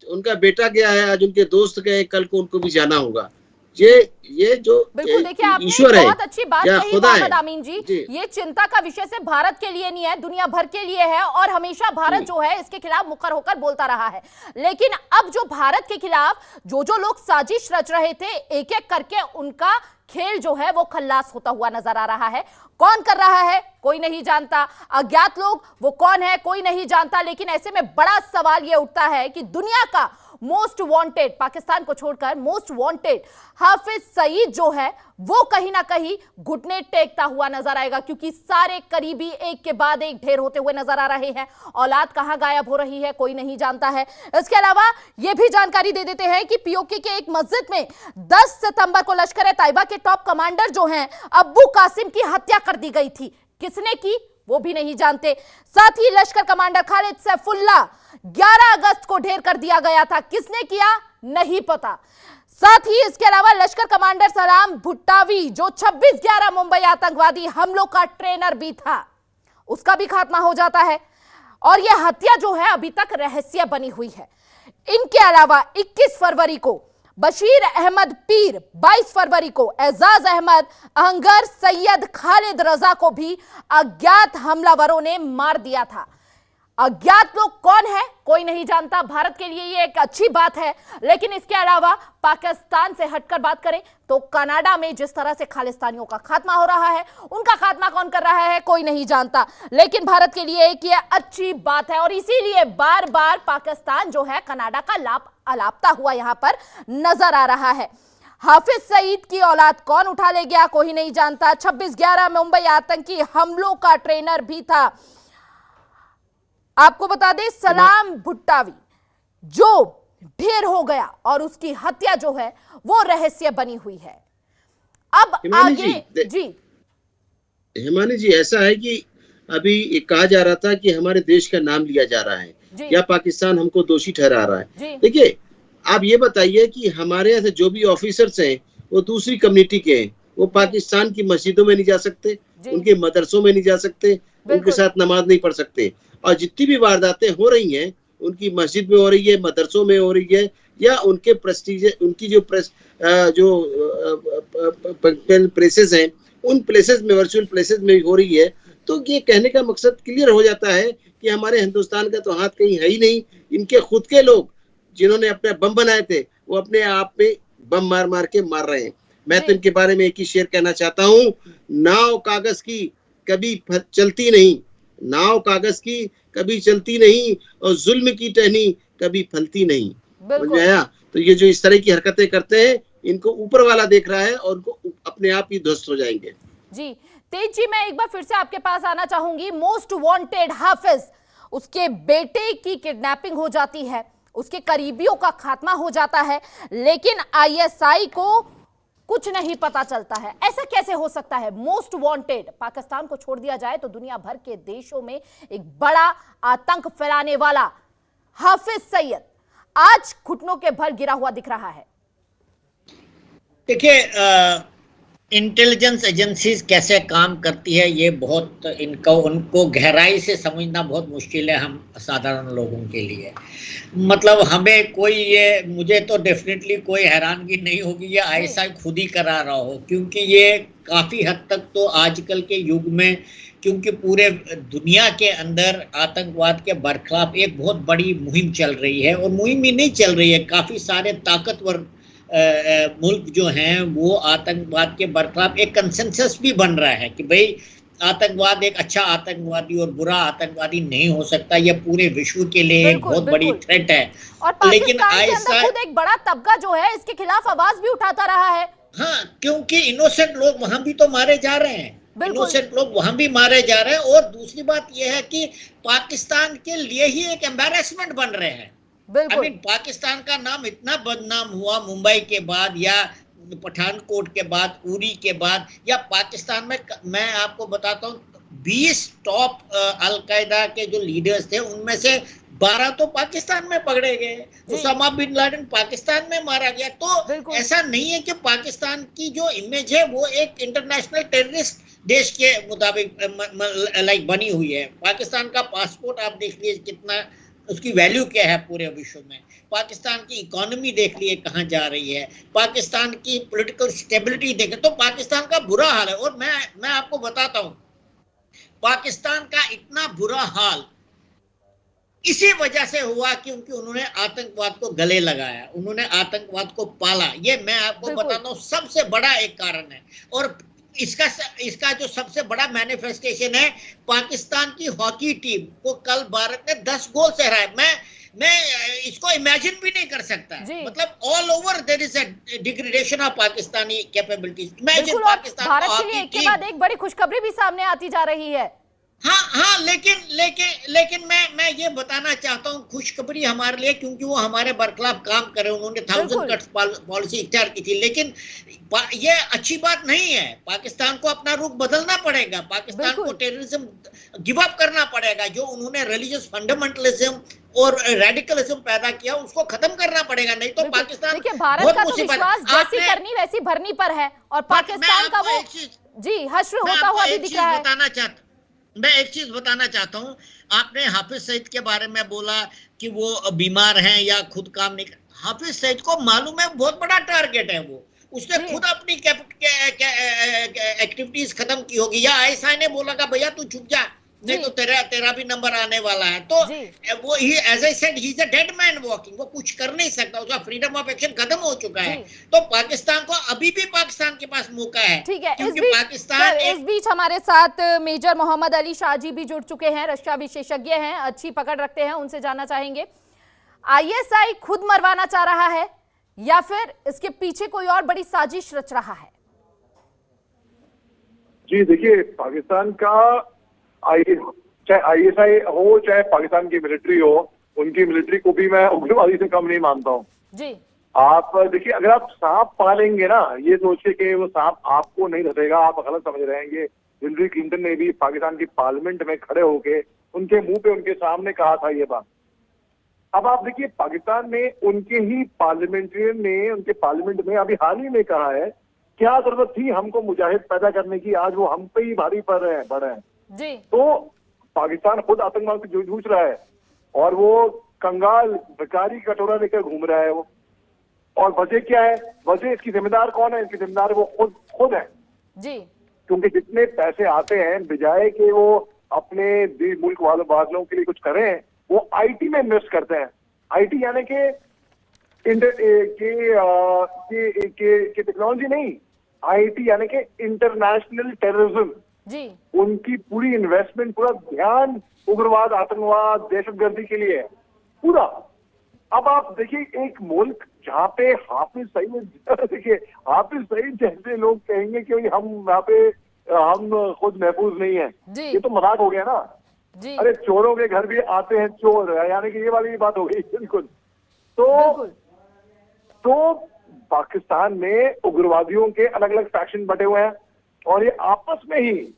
उनका बेटा गया है, आज उनके दोस्त गए, कल को उनको भी जाना होगा। ये जो बिल्कुल, देखिए आपने ईश्वर है, बहुत अच्छी बात कही मोहम्मद आमीन जी। जी, ये चिंता का विषय सिर्फ भारत के लिए नहीं है, दुनिया भर के लिए है और हमेशा भारत जो है इसके खिलाफ मुखर होकर बोलता रहा है। लेकिन अब जो भारत के खिलाफ जो लोग साजिश रच रहे थे, एक एक करके उनका खेल जो है वो खल्लास होता हुआ नजर आ रहा है। कौन कर रहा है कोई नहीं जानता, अज्ञात लोग वो कौन है कोई नहीं जानता। लेकिन ऐसे में बड़ा सवाल ये उठता है कि दुनिया का मोस्ट वांटेड, पाकिस्तान को छोड़कर मोस्ट वांटेड हाफिज सईद जो है वो कहीं ना कहीं घुटने टेकता हुआ नजर आएगा, क्योंकि सारे करीबी एक के बाद एक ढेर होते हुए नजर आ रहे हैं। औलाद कहां गायब हो रही है कोई नहीं जानता है। इसके अलावा यह भी जानकारी दे देते हैं कि पीओके के एक मस्जिद में 10 सितंबर को लश्कर ए तैयबा के टॉप कमांडर जो हैं अब्बू कासिम की हत्या कर दी गई थी। किसने की वो भी नहीं जानते। साथ ही लश्कर कमांडर खालिद सैफुल्ला 11 अगस्त को ढेर कर दिया गया था, किसने किया नहीं पता। साथ ही इसके अलावा लश्कर कमांडर सलाम भुट्टावी जो 26/11 मुंबई आतंकवादी हमलों का ट्रेनर भी था, उसका भी खात्मा हो जाता है और यह हत्या जो है अभी तक रहस्य बनी हुई है। इनके अलावा 21 फरवरी को बशीर अहमद पीर, 22 फरवरी को एजाज अहमद, अहंगर सैयद खालिद रजा को भी अज्ञात हमलावरों ने मार दिया था। अज्ञात लोग कौन है कोई नहीं जानता। भारत के लिए ये एक अच्छी बात है। लेकिन इसके अलावा पाकिस्तान से हटकर बात करें तो कनाडा में जिस तरह से खालिस्तानियों का खात्मा हो रहा है, उनका खात्मा कौन कर रहा है कोई नहीं जानता। लेकिन भारत के लिए एक ये अच्छी बात है और इसीलिए बार बार पाकिस्तान जो है कनाडा का लाभ अलापता हुआ यहां पर नजर आ रहा है। हाफिज सईद की औलाद कौन उठा ले गया कोई नहीं जानता। 26/11 मुंबई आतंकी हमलों का ट्रेनर भी था। आपको बता दें, सलाम भुट्टावी जो ढेर हो गया और उसकी हत्या जो है वो रहस्य बनी हुई है। अब आगे जी हिमानी जी, ऐसा है कि अभी कहा जा रहा था कि हमारे देश का नाम लिया जा रहा है या पाकिस्तान हमको दोषी ठहरा रहा है। देखिए, आप ये बताइए कि हमारे यहाँ से जो भी ऑफिसर्स हैं वो दूसरी कम्युनिटी के हैं, वो पाकिस्तान की मस्जिदों में नहीं जा सकते, उनके मदरसों में नहीं जा सकते, उनके साथ नमाज नहीं पढ़ सकते। और जितनी भी वारदातें हो रही हैं उनकी मस्जिद में हो रही है, मदरसों में हो रही है या उनके प्रेस्टीज, उनकी जो प्लेसेस हैं उन प्लेसेस में, वर्चुअल प्लेसेस में हो रही है। तो ये कहने का मकसद क्लियर हो जाता है कि हमारे हिंदुस्तान का तो हाथ कहीं है ही नहीं। इनके खुद के लोग जिन्होंने अपने बम बनाए थे वो अपने आप में बम मार मार के मार रहे हैं। मैं तो इनके बारे में एक ही शेर कहना चाहता हूँ, नाव कागज की कभी चलती नहीं, नाव कागज की कभी चलती नहीं, और जुल्म की टहनी कभी फलती नहीं। समझ में आया? तो ये जो इस तरह की हरकतें करते हैं, इनको ऊपर वाला देख रहा है और उनको अपने आप ही ध्वस्त हो जाएंगे। जी तेज जी, मैं एक बार फिर से आपके पास आना चाहूंगी। मोस्ट वांटेड हाफिज, उसके बेटे की किडनैपिंग हो जाती है, उसके करीबियों का खात्मा हो जाता है, लेकिन आईएसआई को कुछ नहीं पता चलता है। ऐसा कैसे हो सकता है? मोस्ट वांटेड, पाकिस्तान को छोड़ दिया जाए तो दुनिया भर के देशों में एक बड़ा आतंक फैलाने वाला हाफिज सईद आज घुटनों के बल गिरा हुआ दिख रहा है। देखिए, इंटेलिजेंस एजेंसीज कैसे काम करती है ये बहुत उनको गहराई से समझना बहुत मुश्किल है हम साधारण लोगों के लिए। मतलब हमें कोई मुझे तो डेफिनेटली कोई हैरानगी नहीं होगी ये आईएसआई खुद ही करा रहा हो, क्योंकि ये काफ़ी हद तक तो आजकल के युग में, क्योंकि पूरे दुनिया के अंदर आतंकवाद के बरखिलाफ एक बहुत बड़ी मुहिम चल रही है, और मुहिम ही नहीं चल रही है, काफ़ी सारे ताकतवर मुल्क जो हैं वो आतंकवाद के बरखिलाफ एक कंसेंसस भी बन रहा है कि भाई आतंकवाद एक अच्छा आतंकवादी और बुरा आतंकवादी नहीं हो सकता, ये पूरे विश्व के लिए एक बहुत बड़ी थ्रेट है। और लेकिन खुद एक बड़ा तबका जो है इसके खिलाफ आवाज भी उठाता रहा है। हाँ, क्योंकि इनोसेंट लोग वहां भी तो मारे जा रहे हैं, इनोसेंट लोग वहां भी मारे जा रहे हैं। और दूसरी बात यह है कि पाकिस्तान के लिए ही एक एम्बैरेसमेंट बन रहे हैं। पाकिस्तान का नाम इतना बदनाम हुआ मुंबई के बाद या पठानकोट के बाद, उरी के बाद, या पाकिस्तान में मैं आपको बताता हूँ 20 टॉप अलकायदा के जो लीडर्स थे उनमें से 12 तो पाकिस्तान में पकड़े गए। उसामा बिन लादेन पाकिस्तान में मारा गया। तो ऐसा नहीं है कि पाकिस्तान की जो इमेज है वो एक इंटरनेशनल टेररिस्ट देश के मुताबिक लाइक बनी हुई है। पाकिस्तान का पासपोर्ट आप देख लीजिए कितना, उसकी वैल्यू क्या है पूरे विश्व में। पाकिस्तान की इकोनॉमी देख लिए कहां जा रही है, पाकिस्तान की पॉलिटिकल स्टेबिलिटी देखें तो पाकिस्तान का बुरा हाल है। और मैं आपको बताता हूं, पाकिस्तान का इतना बुरा हाल इसी वजह से हुआ क्योंकि उन्होंने आतंकवाद को गले लगाया, उन्होंने आतंकवाद को पाला। ये मैं आपको बताता हूं सबसे बड़ा एक कारण है। और इसका जो सबसे बड़ा मैनिफेस्टेशन है, पाकिस्तान की हॉकी टीम को कल भारत ने 10 गोल से हराया। मैं इसको इमेजिन भी नहीं कर सकता। मतलब all over there is a degradation of Pakistani capabilities. Imagine Pakistan Bharat के लिए एक के बाद एक बड़ी खुशखबरी भी सामने आती जा रही है। हाँ, लेकिन मैं ये बताना चाहता हूँ खुशखबरी हमारे लिए, क्योंकि वो हमारे बरखिलाफ काम करे, उन्होंने 1000 कट्स पॉलिसी इख्तियार की थी। लेकिन ये अच्छी बात नहीं है। पाकिस्तान को अपना रुख बदलना पड़ेगा, पाकिस्तान को टेररिज्म गिव अप करना पड़ेगा। जो उन्होंने रिलीजियस फंडामेंटलिज्म और रेडिकलिज्म पैदा किया उसको खत्म करना पड़ेगा, नहीं तो पाकिस्तान भारत का तो विश्वास जैसी करनी वैसी भरनी पर है, और पाकिस्तान का वो जी हश्र होता हुआ भी दिख रहा है। मैं एक चीज बताना चाहता हूँ, आपने हाफिज सईद के बारे में बोला कि वो बीमार हैं या खुद काम नहीं कर। हाफिज सईद को मालूम है बहुत बड़ा टारगेट है वो, उसने खुद अपनी एक्टिविटीज खत्म की होगी, या आईएसआई ने बोला का भैया तू चुप जा, नहीं तो तेरा भी नंबर आने वाला है। तो वो ही as I said he is a dead man walking, वो कुछ कर नहीं सकता, उसका फ्रीडम ऑफ एक्शन खत्म हो चुका है। तो पाकिस्तान को अभी भी पाकिस्तान के पास मौका है। ठीक है, इस बीच हमारे साथ मेजर मोहम्मद अली शाह जी भी जुड़ चुके हैं, रक्षा विशेषज्ञ हैं, अच्छी पकड़ रखते हैं, उनसे जानना चाहेंगे आईएसआई खुद मरवाना चाह रहा है या फिर इसके पीछे कोई और बड़ी साजिश रच रहा है? जी देखिए, पाकिस्तान का चाहे आईएसआई हो चाहे पाकिस्तान की मिलिट्री हो, उनकी मिलिट्री को भी मैं उग्रवादी से कम नहीं मानता हूँ जी। आप देखिए, अगर आप सांप पालेंगे ना, ये सोच के कि वो सांप आपको नहीं धसेगा, आप गलत समझ रहेंगे। हिलरी क्लिंटन ने भी पाकिस्तान की पार्लियामेंट में खड़े होके उनके मुंह पे उनके सामने कहा था ये बात। अब आप देखिए, पाकिस्तान में उनके ही पार्लियामेंटेरियन ने उनके पार्लियामेंट में अभी हाल ही में कहा है क्या जरूरत थी हमको मुजाहिद पैदा करने की, आज वो हम पे ही भारी पड़ रहे हैं जी। तो पाकिस्तान खुद आतंकवाद से जूझ रहा है और वो कंगाल भिखारी कटोरा लेकर घूम रहा है वो। और वजह क्या है? वजह इसकी जिम्मेदार कौन है? इसकी जिम्मेदार वो खुद है जी। क्योंकि जितने पैसे आते हैं बजाय कि वो अपने मुल्क वालों के लिए कुछ करें, वो आईटी में इन्वेस्ट करते हैं। आईटी यानी कि के टेक्नोलॉजी नहीं, आईटी यानी कि इंटरनेशनल टेररिज्म जी, उनकी पूरी इन्वेस्टमेंट, पूरा ध्यान उग्रवाद, आतंकवाद, दहशतगर्दी के लिए है पूरा। अब आप देखिए एक मुल्क जहाँ पे हाफिज सईद, देखिए हाफिज सईद जैसे लोग कहेंगे कि हम यहाँ पे हम खुद महफूज नहीं है, ये तो मजाक हो गया ना जी। अरे चोरों के घर भी आते हैं चोर, यानी कि ये वाली बात हो गई बिल्कुल। तो पाकिस्तान में उग्रवादियों के अलग अलग फैक्शन बटे हुए हैं और ये आपस में ही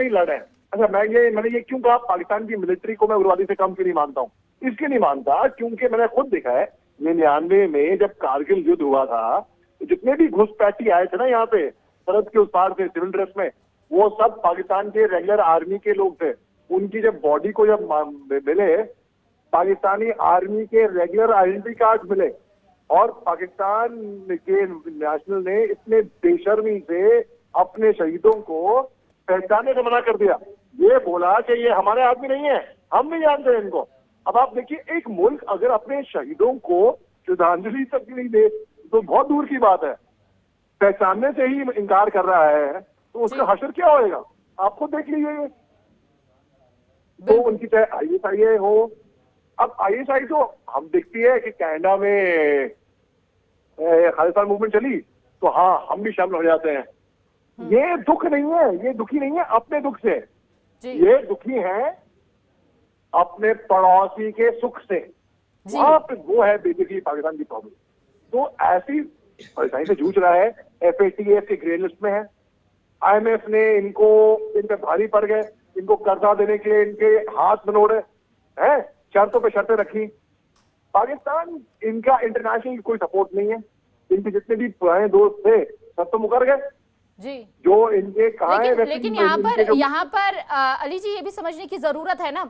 लड़ रहे हैं। अच्छा, मैंने ये क्यों कहा पाकिस्तान की मिलिट्री को मैं उग्रवादी से कम क्यों नहीं मानता हूँ? इसलिए नहीं मानता क्योंकि मैंने खुद देखा है 99 में जब कारगिल युद्ध हुआ था, जितने भी घुसपैठी आए थे ना यहाँ पे सरहद के उस पार से सिविल ड्रेस में, वो सब पाकिस्तान के रेगुलर आर्मी के लोग थे। उनकी जब बॉडी को जब मिले, पाकिस्तानी आर्मी के रेगुलर आइडेंटिटी कार्ड मिले और पाकिस्तान के नेशनल ने इतने बेशर्मी से अपने शहीदों को पहचानने से मना कर दिया। ये बोला कि ये हमारे आदमी नहीं है, हम नहीं जानते इनको। अब आप देखिए एक मुल्क अगर अपने शहीदों को श्रद्धांजलि तक नहीं दे तो बहुत दूर की बात है, पहचानने से ही इनकार कर रहा है, तो उसका हशर क्या होएगा? आप खुद देख लीजिए। तो उनकी चाहे ISI हो, अब ISI तो हम देखती है कि कनाडा में खालिस्तान मूवमेंट चली तो हाँ हम भी शामिल हो जाते हैं। ये दुख नहीं है, ये दुखी नहीं है अपने दुख से, ये दुखी है अपने पड़ोसी के सुख से। वहां पे वो है बेसिकली पाकिस्तान की प्रॉब्लम। तो ऐसी परेशानी से जूझ रहा है। FATF के ग्रे लिस्ट में है, IMF ने इन पे भारी पड़ गए, इनको कर्जा देने के लिए इनके हाथ बनोड़े हैं, शर्तों पे शर्तें रखी। पाकिस्तान इनका इंटरनेशनल कोई सपोर्ट नहीं है, इनके जितने भी पुराने दोस्त थे सब तो मुकर गए जी। जो इनके कहा है। लेकिन यहाँ पर अली जी ये भी समझने की जरूरत है ना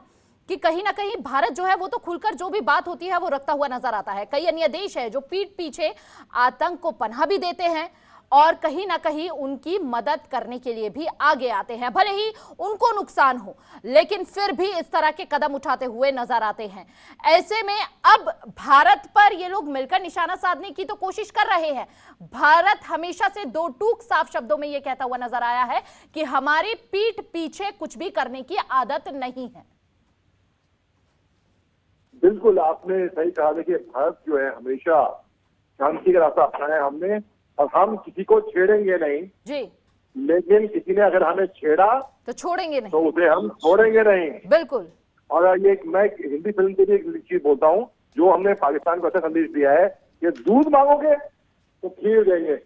कि कहीं ना कहीं भारत जो है वो तो खुलकर जो भी बात होती है वो रखता हुआ नजर आता है। कई अन्य देश है जो पीठ पीछे आतंक को पनाह भी देते हैं और कहीं ना कहीं उनकी मदद करने के लिए भी आगे आते हैं, भले ही उनको नुकसान हो लेकिन फिर भी इस तरह के कदम उठाते हुए नजर आते हैं। ऐसे में अब भारत पर ये लोग मिलकर निशाना साधने की तो कोशिश कर रहे हैं। भारत हमेशा से दो टूक साफ शब्दों में ये कहता हुआ नजर आया है कि हमारी पीठ पीछे कुछ भी करने की आदत नहीं है। बिल्कुल आपने सही कहा। देखिए भारत जो है हमेशा शांति का रास्ता अपनाया है हमने, और हम किसी को छेड़ेंगे नहीं जी, लेकिन किसी ने अगर हमें छेड़ा तो छोड़ेंगे नहीं, तो उसे हम छोड़ेंगे नहीं। बिल्कुल। और ये मैं हिंदी फिल्म की भी एक चीज बोलता हूँ जो हमने पाकिस्तान को अच्छा संदेश दिया है कि दूध मांगोगे तो खीर देंगे,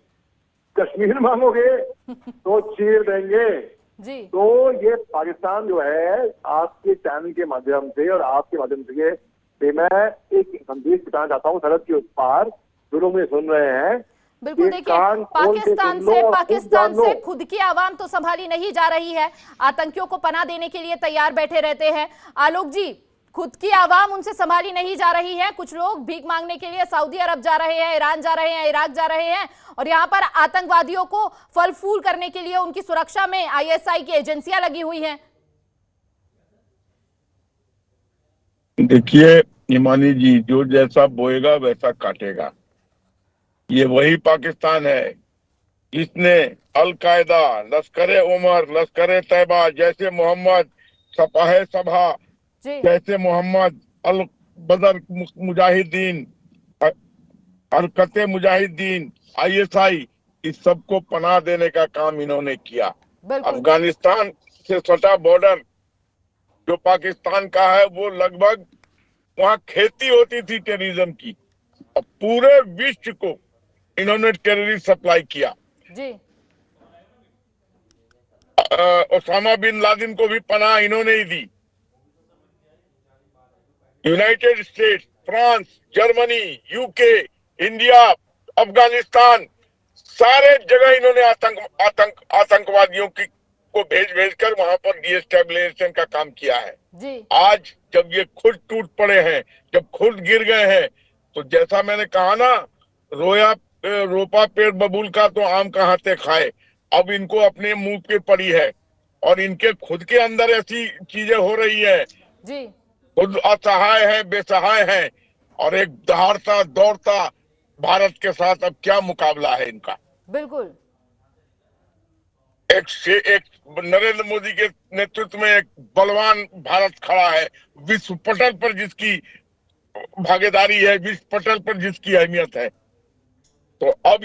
कश्मीर मांगोगे तो चीर देंगे जी। तो ये पाकिस्तान जो है आपके चैनल के माध्यम से और आपके माध्यम से मैं एक संदेश बताना चाहता हूँ सरहद के उस पार जो लोग मुझे सुन रहे हैं। बिल्कुल देखिए, पाकिस्तान से खुद की आवाम तो संभाली नहीं जा रही है, आतंकियों को पनाह देने के लिए तैयार बैठे रहते हैं। आलोक जी, खुद की आवाम उनसे संभाली नहीं जा रही है। कुछ लोग भीख मांगने के लिए सऊदी अरब जा रहे हैं, ईरान जा रहे हैं, इराक जा रहे हैं और यहाँ पर आतंकवादियों को फल फूल करने के लिए उनकी सुरक्षा में ISI की एजेंसियां लगी हुई हैं। देखिए हिमानी जी, जो जैसा बोएगा वैसा काटेगा। ये वही पाकिस्तान है इसने अल-कायदा, लश्कर उमर, लश्कर तैयबा जैसे मोहम्मद सपाहे सभा जैसे मोहम्मद अल बदर मुजाहिदीन, हरकत मुजाहिदीन, ISI, इस सबको पनाह देने का काम इन्होंने किया। अफगानिस्तान से सटा बॉर्डर जो पाकिस्तान का है वो लगभग वहाँ खेती होती थी टेररिज्म की, और पूरे विश्व को इन्होंने टेररिस्ट सप्लाई किया जी। ओसामा बिन लादेन को भी पनाह इन्होंने ही दी। United States, France, Germany, UK, India, Afghanistan, सारे जगह इन्होंने आतंकवादियों की को भेज कर वहां पर डीएस्टेबिलाइजेशन का काम किया है जी। आज जब ये खुद टूट पड़े हैं, जब खुद गिर गए हैं, तो जैसा मैंने कहा ना, रोपा पेड़ बबूल का तो आम कहाँ से खाए। अब इनको अपने मुंह पे पड़ी है और इनके खुद के अंदर ऐसी चीजें हो रही है जी। खुद असहाय है, बेसहाय है, और एक दहाड़ता दौड़ता भारत के साथ अब क्या मुकाबला है इनका। बिल्कुल। एक नरेंद्र मोदी के नेतृत्व में एक बलवान भारत खड़ा है, विश्व पटल पर जिसकी भागीदारी है, विश्व पटल पर जिसकी अहमियत है। तो अब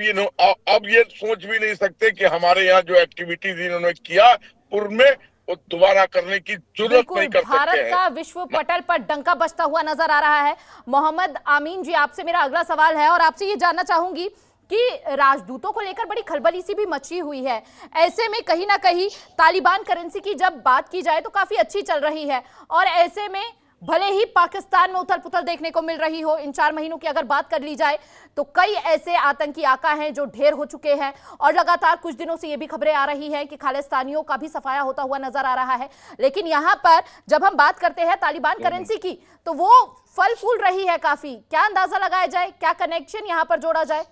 ये सोच भी नहीं सकते कि हमारे यहाँ जो एक्टिविटीज इन्होंने किया पूर्व में, वो दोबारा करने की जरूरत नहीं कर सकते हैं। भारत का विश्व पटल पर डंका बजता हुआ नजर आ रहा है। मोहम्मद आमीन जी, आपसे मेरा अगला सवाल है और आपसे ये जानना चाहूंगी कि राजदूतों को लेकर बड़ी खलबली सी भी मची हुई है। ऐसे में कहीं ना कहीं तालिबान करेंसी की जब बात की जाए तो काफी अच्छी चल रही है, और ऐसे में भले ही पाकिस्तान में उथल पुथल देखने को मिल रही हो, इन 4 महीनों की अगर बात कर ली जाए तो कई ऐसे आतंकी आका हैं जो ढेर हो चुके हैं, और लगातार कुछ दिनों से ये भी खबरें आ रही हैं कि खालिस्तानियों का भी सफाया होता हुआ नजर आ रहा है। लेकिन यहाँ पर जब हम बात करते हैं तालिबान करेंसी की तो वो फल फूल रही है काफी। क्या अंदाजा लगाया जाए, क्या कनेक्शन यहाँ पर जोड़ा जाए?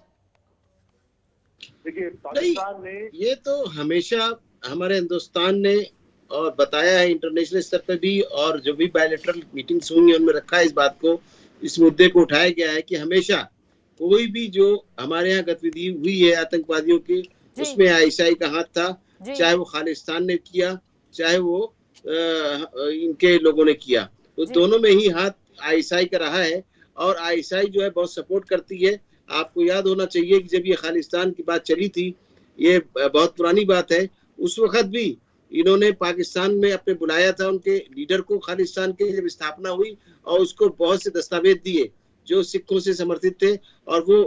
देखिए, पाकिस्तान ने ये तो हमेशा हमारे हिंदुस्तान ने और बताया है इंटरनेशनल स्तर पर भी, और जो भी बायलैटरल मीटिंग्स हुई हैं उनमें रखा है इस बात को, इस मुद्दे को उठाया गया है कि हमेशा कोई भी जो हमारे यहाँ गतिविधि हुई है आतंकवादियों की, उसमें आईएसआई का हाथ था, चाहे वो खालिस्तान ने किया चाहे वो इनके लोगों ने किया, तो दोनों में ही हाथ आईएसआई का रहा है। और आईएसआई जो है बहुत सपोर्ट करती है। आपको याद होना चाहिए कि जब ये खालिस्तान की बात चली थी, ये बहुत पुरानी बात है, उस वक्त भी इन्होंने पाकिस्तान में अपने बुलाया था उनके लीडर को, खालिस्तान के जब स्थापना हुई, और उसको बहुत से दस्तावेज दिए जो सिखों से समर्थित थे, और वो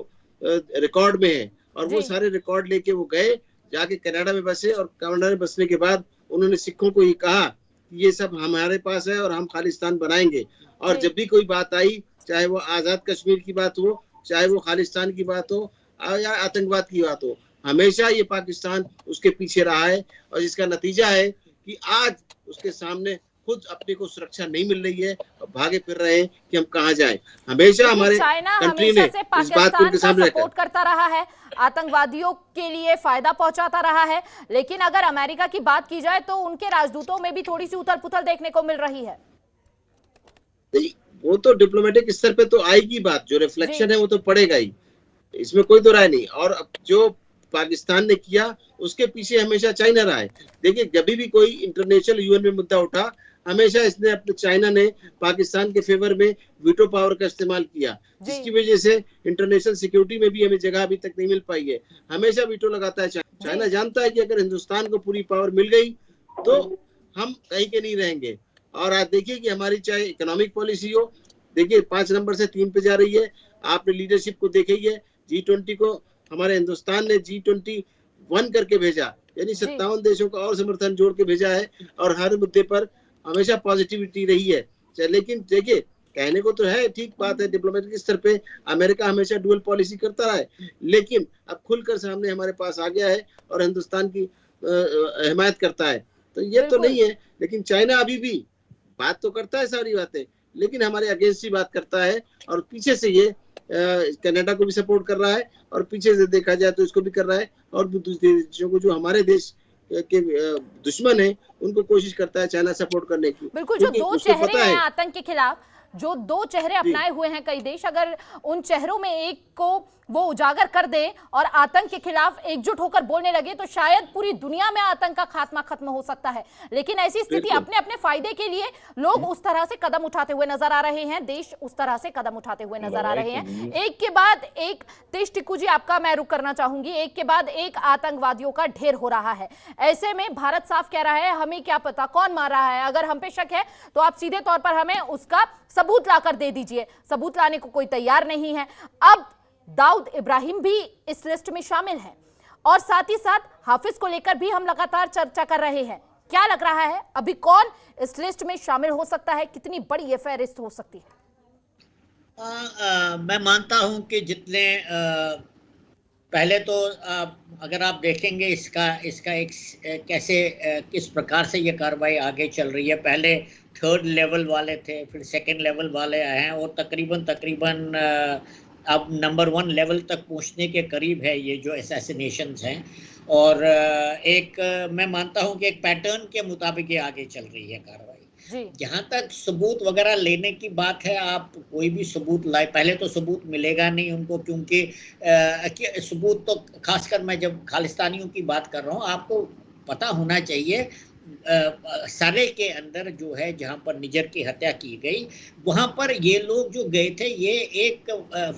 रिकॉर्ड में है, और वो सारे रिकॉर्ड लेके वो गए, जाके कनाडा में बसे, और कनाडा में बसने के बाद उन्होंने सिखों को ये कहा कि ये सब हमारे पास है और हम खालिस्तान बनाएंगे। और जब भी कोई बात आई, चाहे वो आजाद कश्मीर की बात हो, चाहे वो खालिस्तान की बात हो या आतंकवाद की बात हो, हमेशा ये पाकिस्तान उसके पीछे रहा है। और जिसका नतीजा है कि आज उसके सामने खुद अपने को सुरक्षा नहीं मिल रही है, और भागे फिर रहे हैं कि हम कहां जाएं। हमेशा हमारे कंट्री ने इस बात को उनके सामने सपोर्ट करता रहा है, आतंकवादियों के लिए फायदा पहुंचाता रहा है। लेकिन अगर अमेरिका की बात की जाए तो उनके राजदूतों में भी थोड़ी सी उथल पुथल देखने को मिल रही है। वो तो डिप्लोमेटिक स्तर पे तो आएगी बात, जो रिफ्लेक्शन है वो तो पड़ेगा ही, इसमें कोई तो राय नहीं। और अब जो पाकिस्तान ने किया उसके पीछे हमेशा चाइना रहा है। देखिए, जब भी कोई इंटरनेशनल यूएन में मुद्दा उठा, हमेशा इसने अपने चाइना ने पाकिस्तान के फेवर में वीटो पावर का इस्तेमाल किया, जिसकी वजह से इंटरनेशनल सिक्योरिटी में भी हमें जगह अभी तक नहीं मिल पाई है। हमेशा वीटो लगाता है चाइना जानता है कि अगर हिंदुस्तान को पूरी पावर मिल गई तो हम कहीं के नहीं रहेंगे। और आज देखिए कि हमारी चाहे इकोनॉमिक पॉलिसी हो, देखिए 5 नंबर से 3 पे जा रही है। आपने लीडरशिप को देखी है, G20 को हमारे हिंदुस्तान ने G21 करके भेजा, यानी 57 देशों का और समर्थन जोड़ के भेजा है, और हर मुद्दे पर हमेशा पॉजिटिविटी रही है। लेकिन देखिए, कहने को तो है, ठीक बात है, डिप्लोमेटिक स्तर पे अमेरिका हमेशा डुअल पॉलिसी करता रहा है, लेकिन अब खुलकर सामने हमारे पास आ गया है और हिंदुस्तान की हिमायत करता है। तो ये तो नहीं है, लेकिन चाइना अभी भी बात तो करता है सारी बातें, लेकिन हमारे अगेंस्ट ही बात करता है, और पीछे से ये कनाडा को भी सपोर्ट कर रहा है, और पीछे से देखा जाए तो इसको भी कर रहा है, और दूसरे देशों को जो हमारे देश के दुश्मन है उनको कोशिश करता है चाइना सपोर्ट करने की। बिल्कुल, जो 2 चेहरे हैं आतंक के खिलाफ, जो 2 चेहरे अपनाए हुए हैं कई देश, अगर उन चेहरों में एक को वो उजागर कर दे और आतंक के खिलाफ एकजुट होकर बोलने लगे तो शायद पूरी दुनिया में आतंक का खात्मा खत्म हो सकता है। लेकिन ऐसी स्थिति अपने अपने फायदे के लिए लोग उस तरह से कदम उठाते हुए नजर आ रहे हैं, देश उस तरह से कदम उठाते हुए नजर आ रहे हैं। एक के बाद एक, तेज टिक्कू जी आपका मैं रुक करना चाहूंगी, एक के बाद एक आतंकवादियों का ढेर हो रहा है। ऐसे में भारत साफ कह रहा है हमें क्या पता कौन मार रहा है, अगर हम पे शक है तो आप सीधे तौर पर हमें उसका सबूत लाकर दे दीजिए। सबूत लाने को कोई तैयार नहीं है। अब दाऊद इब्राहिम भी इस लिस्ट में शामिल है, और साथ ही साथ हाफिज को लेकर भी हम लगातार चर्चा कर रहे हैं। क्या लग रहा है अभी कौन इस लिस्ट में शामिल हो सकता है, कितनी बड़ी ये फहरिस्त हो सकती है? मैं मानता हूं कि जितने पहले तो अगर आप देखेंगे इसका एक कैसे किस प्रकार से ये कार्रवाई आगे चल रही है। पहले 3rd लेवल वाले थे, फिर 2nd लेवल वाले आए हैं, और तकरीबन अब नंबर 1 लेवल तक पहुंचने के करीब है ये जो असैसिनेशंस हैं। और मैं मानता हूं कि एक पैटर्न के मुताबिक ये आगे चल रही है कार्रवाई। जहां तक सबूत वगैरह लेने की बात है, आप कोई भी सबूत लाए, पहले तो सबूत मिलेगा नहीं उनको, क्योंकि सबूत तो खासकर मैं जब खालिस्तानियों की बात कर रहा हूँ, आपको पता होना चाहिए सारे के अंदर जो है जहां पर निजर की हत्या की गई, वहां पर ये लोग जो गए थे ये एक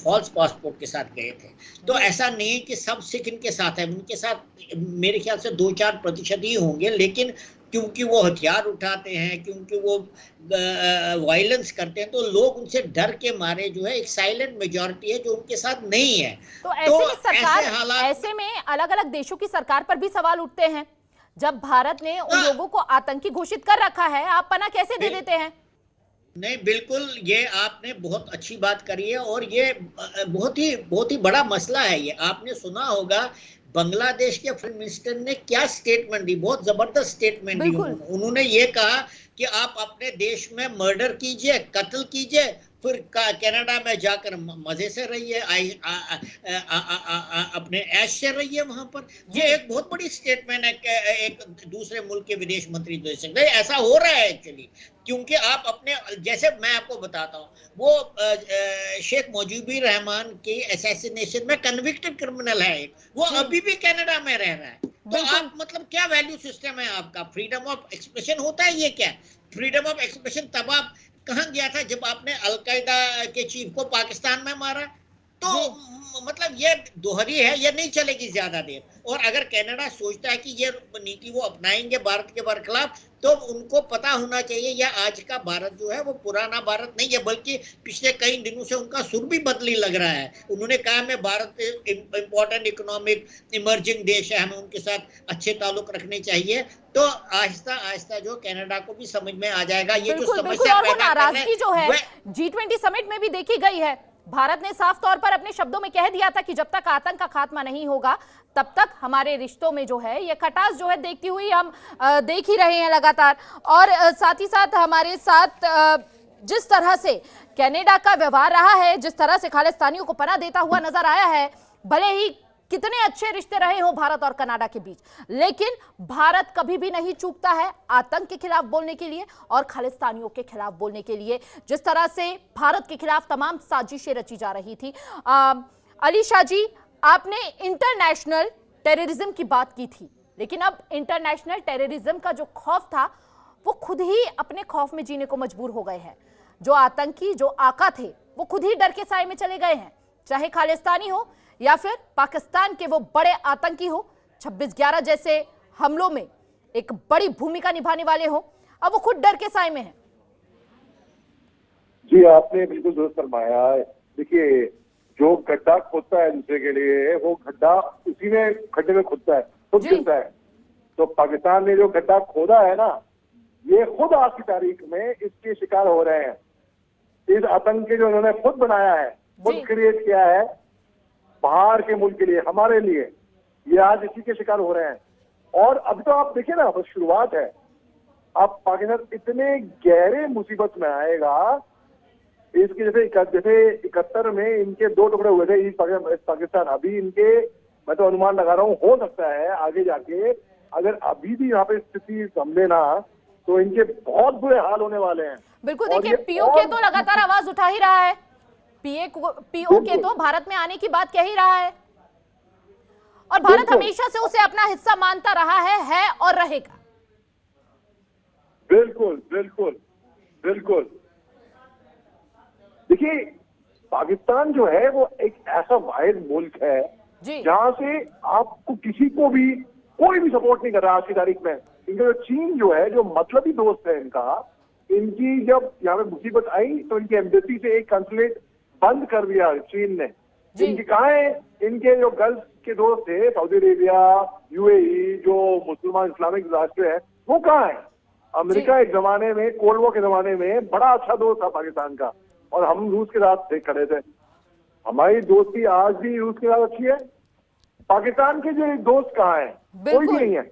फॉल्स पासपोर्ट के साथ गए थे। तो ऐसा नहीं है कि सब सिख इनके साथ है, उनके साथ मेरे ख्याल से 2-4% ही होंगे, लेकिन क्योंकि वो हथियार उठाते हैं, क्योंकि वो वायलेंस करते हैं, तो लोग उनसे डर के मारे जो है, एक साइलेंट मेजॉरिटी है जो उनके साथ नहीं है। तो ऐसे में सरकार, ऐसे में अलग अलग देशों की सरकार पर भी सवाल उठते हैं। जब भारत ने उन लोगों को आतंकी घोषित कर रखा है, आप पनाह कैसे दे देते हैं? नहीं, बिल्कुल, ये आपने बहुत अच्छी बात करी है, और ये बहुत ही बड़ा मसला है। ये आपने सुना होगा बांग्लादेश के प्राइम मिनिस्टर ने क्या स्टेटमेंट दी, बहुत जबरदस्त स्टेटमेंट दी। उन्होंने ये कहा कि आप अपने देश में मर्डर कीजिए, कत्ल कीजिए, फिर कनाडा में जाकर मजे से रहिए, अपने ऐश से रहिए वहां पर। ये एक बहुत बड़ी स्टेटमेंट है एक दूसरे मुल्क के विदेश मंत्री दे सकते हैं। ऐसा हो रहा है एक्चुअली, क्योंकि आप अपने, जैसे मैं आपको बताता हूँ, वो शेख मुजीबुर रहमान की असैसिनेशन में कन्विक्टेड क्रिमिनल है, वो अभी भी कनाडा में रह रहा है। तो आप मतलब क्या वैल्यू सिस्टम है आपका? फ्रीडम ऑफ एक्सप्रेशन होता है ये क्या? फ्रीडम ऑफ एक्सप्रेशन तब आप कहां गया था जब आपने अलकायदा के चीफ को पाकिस्तान में मारा। तो मतलब ये दोहरी है, ये नहीं चलेगी ज्यादा देर। और अगर कनाडा सोचता है कि ये नीति वो अपनाएंगे भारत के बरखिलाफ, तो उनको पता होना चाहिए यह आज का भारत जो है वो पुराना भारत नहीं है, बल्कि पिछले कई दिनों से उनका सुर भी बदली लग रहा है। उन्होंने कहा मैं भारत इंपॉर्टेंट इकोनॉमिक इमर्जिंग देश है, हमें उनके साथ अच्छे ताल्लुक रखने चाहिए। तो आहिस्ता आहिस्ता जो कनाडा को भी समझ में आ जाएगा ये जो समस्या पैदा नाराजगी जो है G20 समिट में भी देखी गई है। भारत ने साफ तौर पर अपने शब्दों में कह दिया था कि जब तक आतंक का खात्मा नहीं होगा तब तक हमारे रिश्तों में जो है ये खटास जो है देखती हुई हम देख ही रहे हैं लगातार। और साथ ही साथ हमारे साथ जिस तरह से कनाडा का व्यवहार रहा है, जिस तरह से खालिस्तानियों को पनाह देता हुआ नजर आया है, भले ही कितने अच्छे रिश्ते रहे हों भारत और कनाडा के बीच, लेकिन भारत कभी भी नहीं चूकता है आतंक के खिलाफ बोलने के लिए और खालिस्तानियों के खिलाफ बोलने के लिए। जिस तरह से भारत के खिलाफ तमाम साजिशें रची जा रही थी। अली शाह जी, आपने इंटरनेशनल टेररिज्म की बात की थी, लेकिन अब इंटरनेशनल टेररिज्म का जो खौफ था वो खुद ही अपने खौफ में जीने को मजबूर हो गए हैं। जो आतंकी, जो आका थे, वो खुद ही डर के साए में चले गए हैं, चाहे खालिस्तानी हो या फिर पाकिस्तान के वो बड़े आतंकी हो, 26/11 जैसे हमलों में एक बड़ी भूमिका निभाने वाले हो, अब वो खुद डर के साए में हैं। जी, आपने बिल्कुल दुरुस्त फरमाया। देखिए, जो गड्ढा खोदता है दूसरे के लिए, वो गड्ढा उसी में खड्डे में खुदता है, खुद गिरता है। तो पाकिस्तान ने जो गड्ढा खोदा है ना, ये खुद आज की तारीख में इसके शिकार हो रहे हैं। इस आतंक के जो इन्होंने खुद बनाया है, खुद क्रिएट किया है बाहर के मुल्क के लिए, हमारे लिए, ये आज इसी के शिकार हो रहे हैं। और अभी तो आप देखिए ना, बस शुरुआत है। अब पाकिस्तान इतने गहरे मुसीबत में आएगा, इसके जैसे 71 में इनके 2 टुकड़े हुए थे ईस्ट पाकिस्तान। अभी इनके, मैं तो अनुमान लगा रहा हूँ, हो सकता है आगे जाके अगर अभी भी यहाँ पे स्थिति संभले ना, तो इनके बहुत बुरे हाल होने वाले हैं। बिल्कुल, देखिए पीओके तो लगातार आवाज उठा ही रहा है, पीओके तो भारत में आने की बात कह ही रहा है, और भारत हमेशा से उसे अपना हिस्सा मानता रहा है और रहेगा। बिल्कुल बिल्कुल बिल्कुल। देखिए, पाकिस्तान जो है वो एक ऐसा वाहिद मुल्क है जहां से आपको किसी को भी कोई भी सपोर्ट नहीं कर रहा आज की तारीख में। इनका जो चीन जो है, जो मतलबी दोस्त है इनका, इनकी जब यहाँ पे मुसीबत आई तो इनकी एम्बेसी से एक कंसुलेट बंद कर दिया चीन ने। इनके कहाँ है? इनके जो गल्फ के दोस्त थे, सऊदी अरेबिया, यूएई, जो मुसलमान इस्लामिक राष्ट्र है, वो कहाँ है? अमेरिका एक जमाने में, कोल्ड वॉर के जमाने में बड़ा अच्छा दोस्त था पाकिस्तान का, और हम रूस के साथ खड़े थे। हमारी दोस्ती आज भी रूस के साथ अच्छी है। पाकिस्तान के जो दोस्त कहाँ है? कोई भी नहीं है।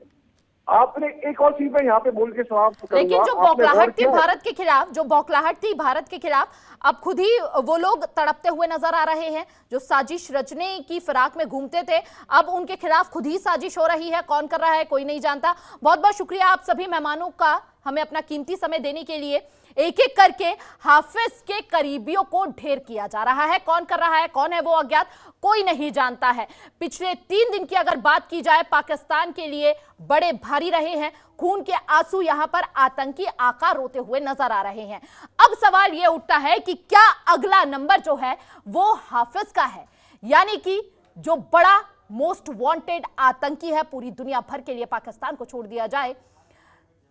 आपने एक और चीज मैं यहाँ पे बोल के समाप्त करूंगा। लेकिन जो बौखलाहट थी भारत के खिलाफ, जो बौखलाहट थी भारत के खिलाफ, अब खुद ही वो लोग तड़पते हुए नजर आ रहे हैं जो साजिश रचने की फिराक में घूमते थे। अब उनके खिलाफ खुद ही साजिश हो रही है। कौन कर रहा है कोई नहीं जानता। बहुत बहुत शुक्रिया आप सभी मेहमानों का हमें अपना कीमती समय देने के लिए। एक एक करके हाफिज के करीबियों को ढेर किया जा रहा है। कौन कर रहा है, कौन है वो अज्ञात, कोई नहीं जानता है। पिछले 3 दिन की अगर बात की जाए, पाकिस्तान के लिए बड़े भारी रहे हैं। खून के आंसू यहां पर आतंकी आका रोते हुए नजर आ रहे हैं। अब सवाल यह उठता है कि क्या अगला नंबर जो है वो हाफिज का है, यानी कि जो बड़ा मोस्ट वांटेड आतंकी है पूरी दुनिया भर के लिए, पाकिस्तान को छोड़ दिया जाए।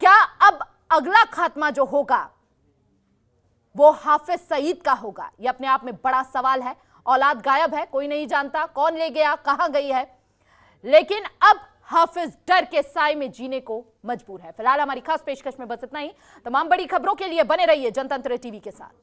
क्या अब अगला खात्मा जो होगा वो हाफिज सईद का होगा? यह अपने आप में बड़ा सवाल है। औलाद गायब है, कोई नहीं जानता कौन ले गया, कहां गई है। लेकिन अब हाफिज डर के साए में जीने को मजबूर है। फिलहाल हमारी खास पेशकश में बस इतना ही। तमाम बड़ी खबरों के लिए बने रहिए जनतंत्र टीवी के साथ।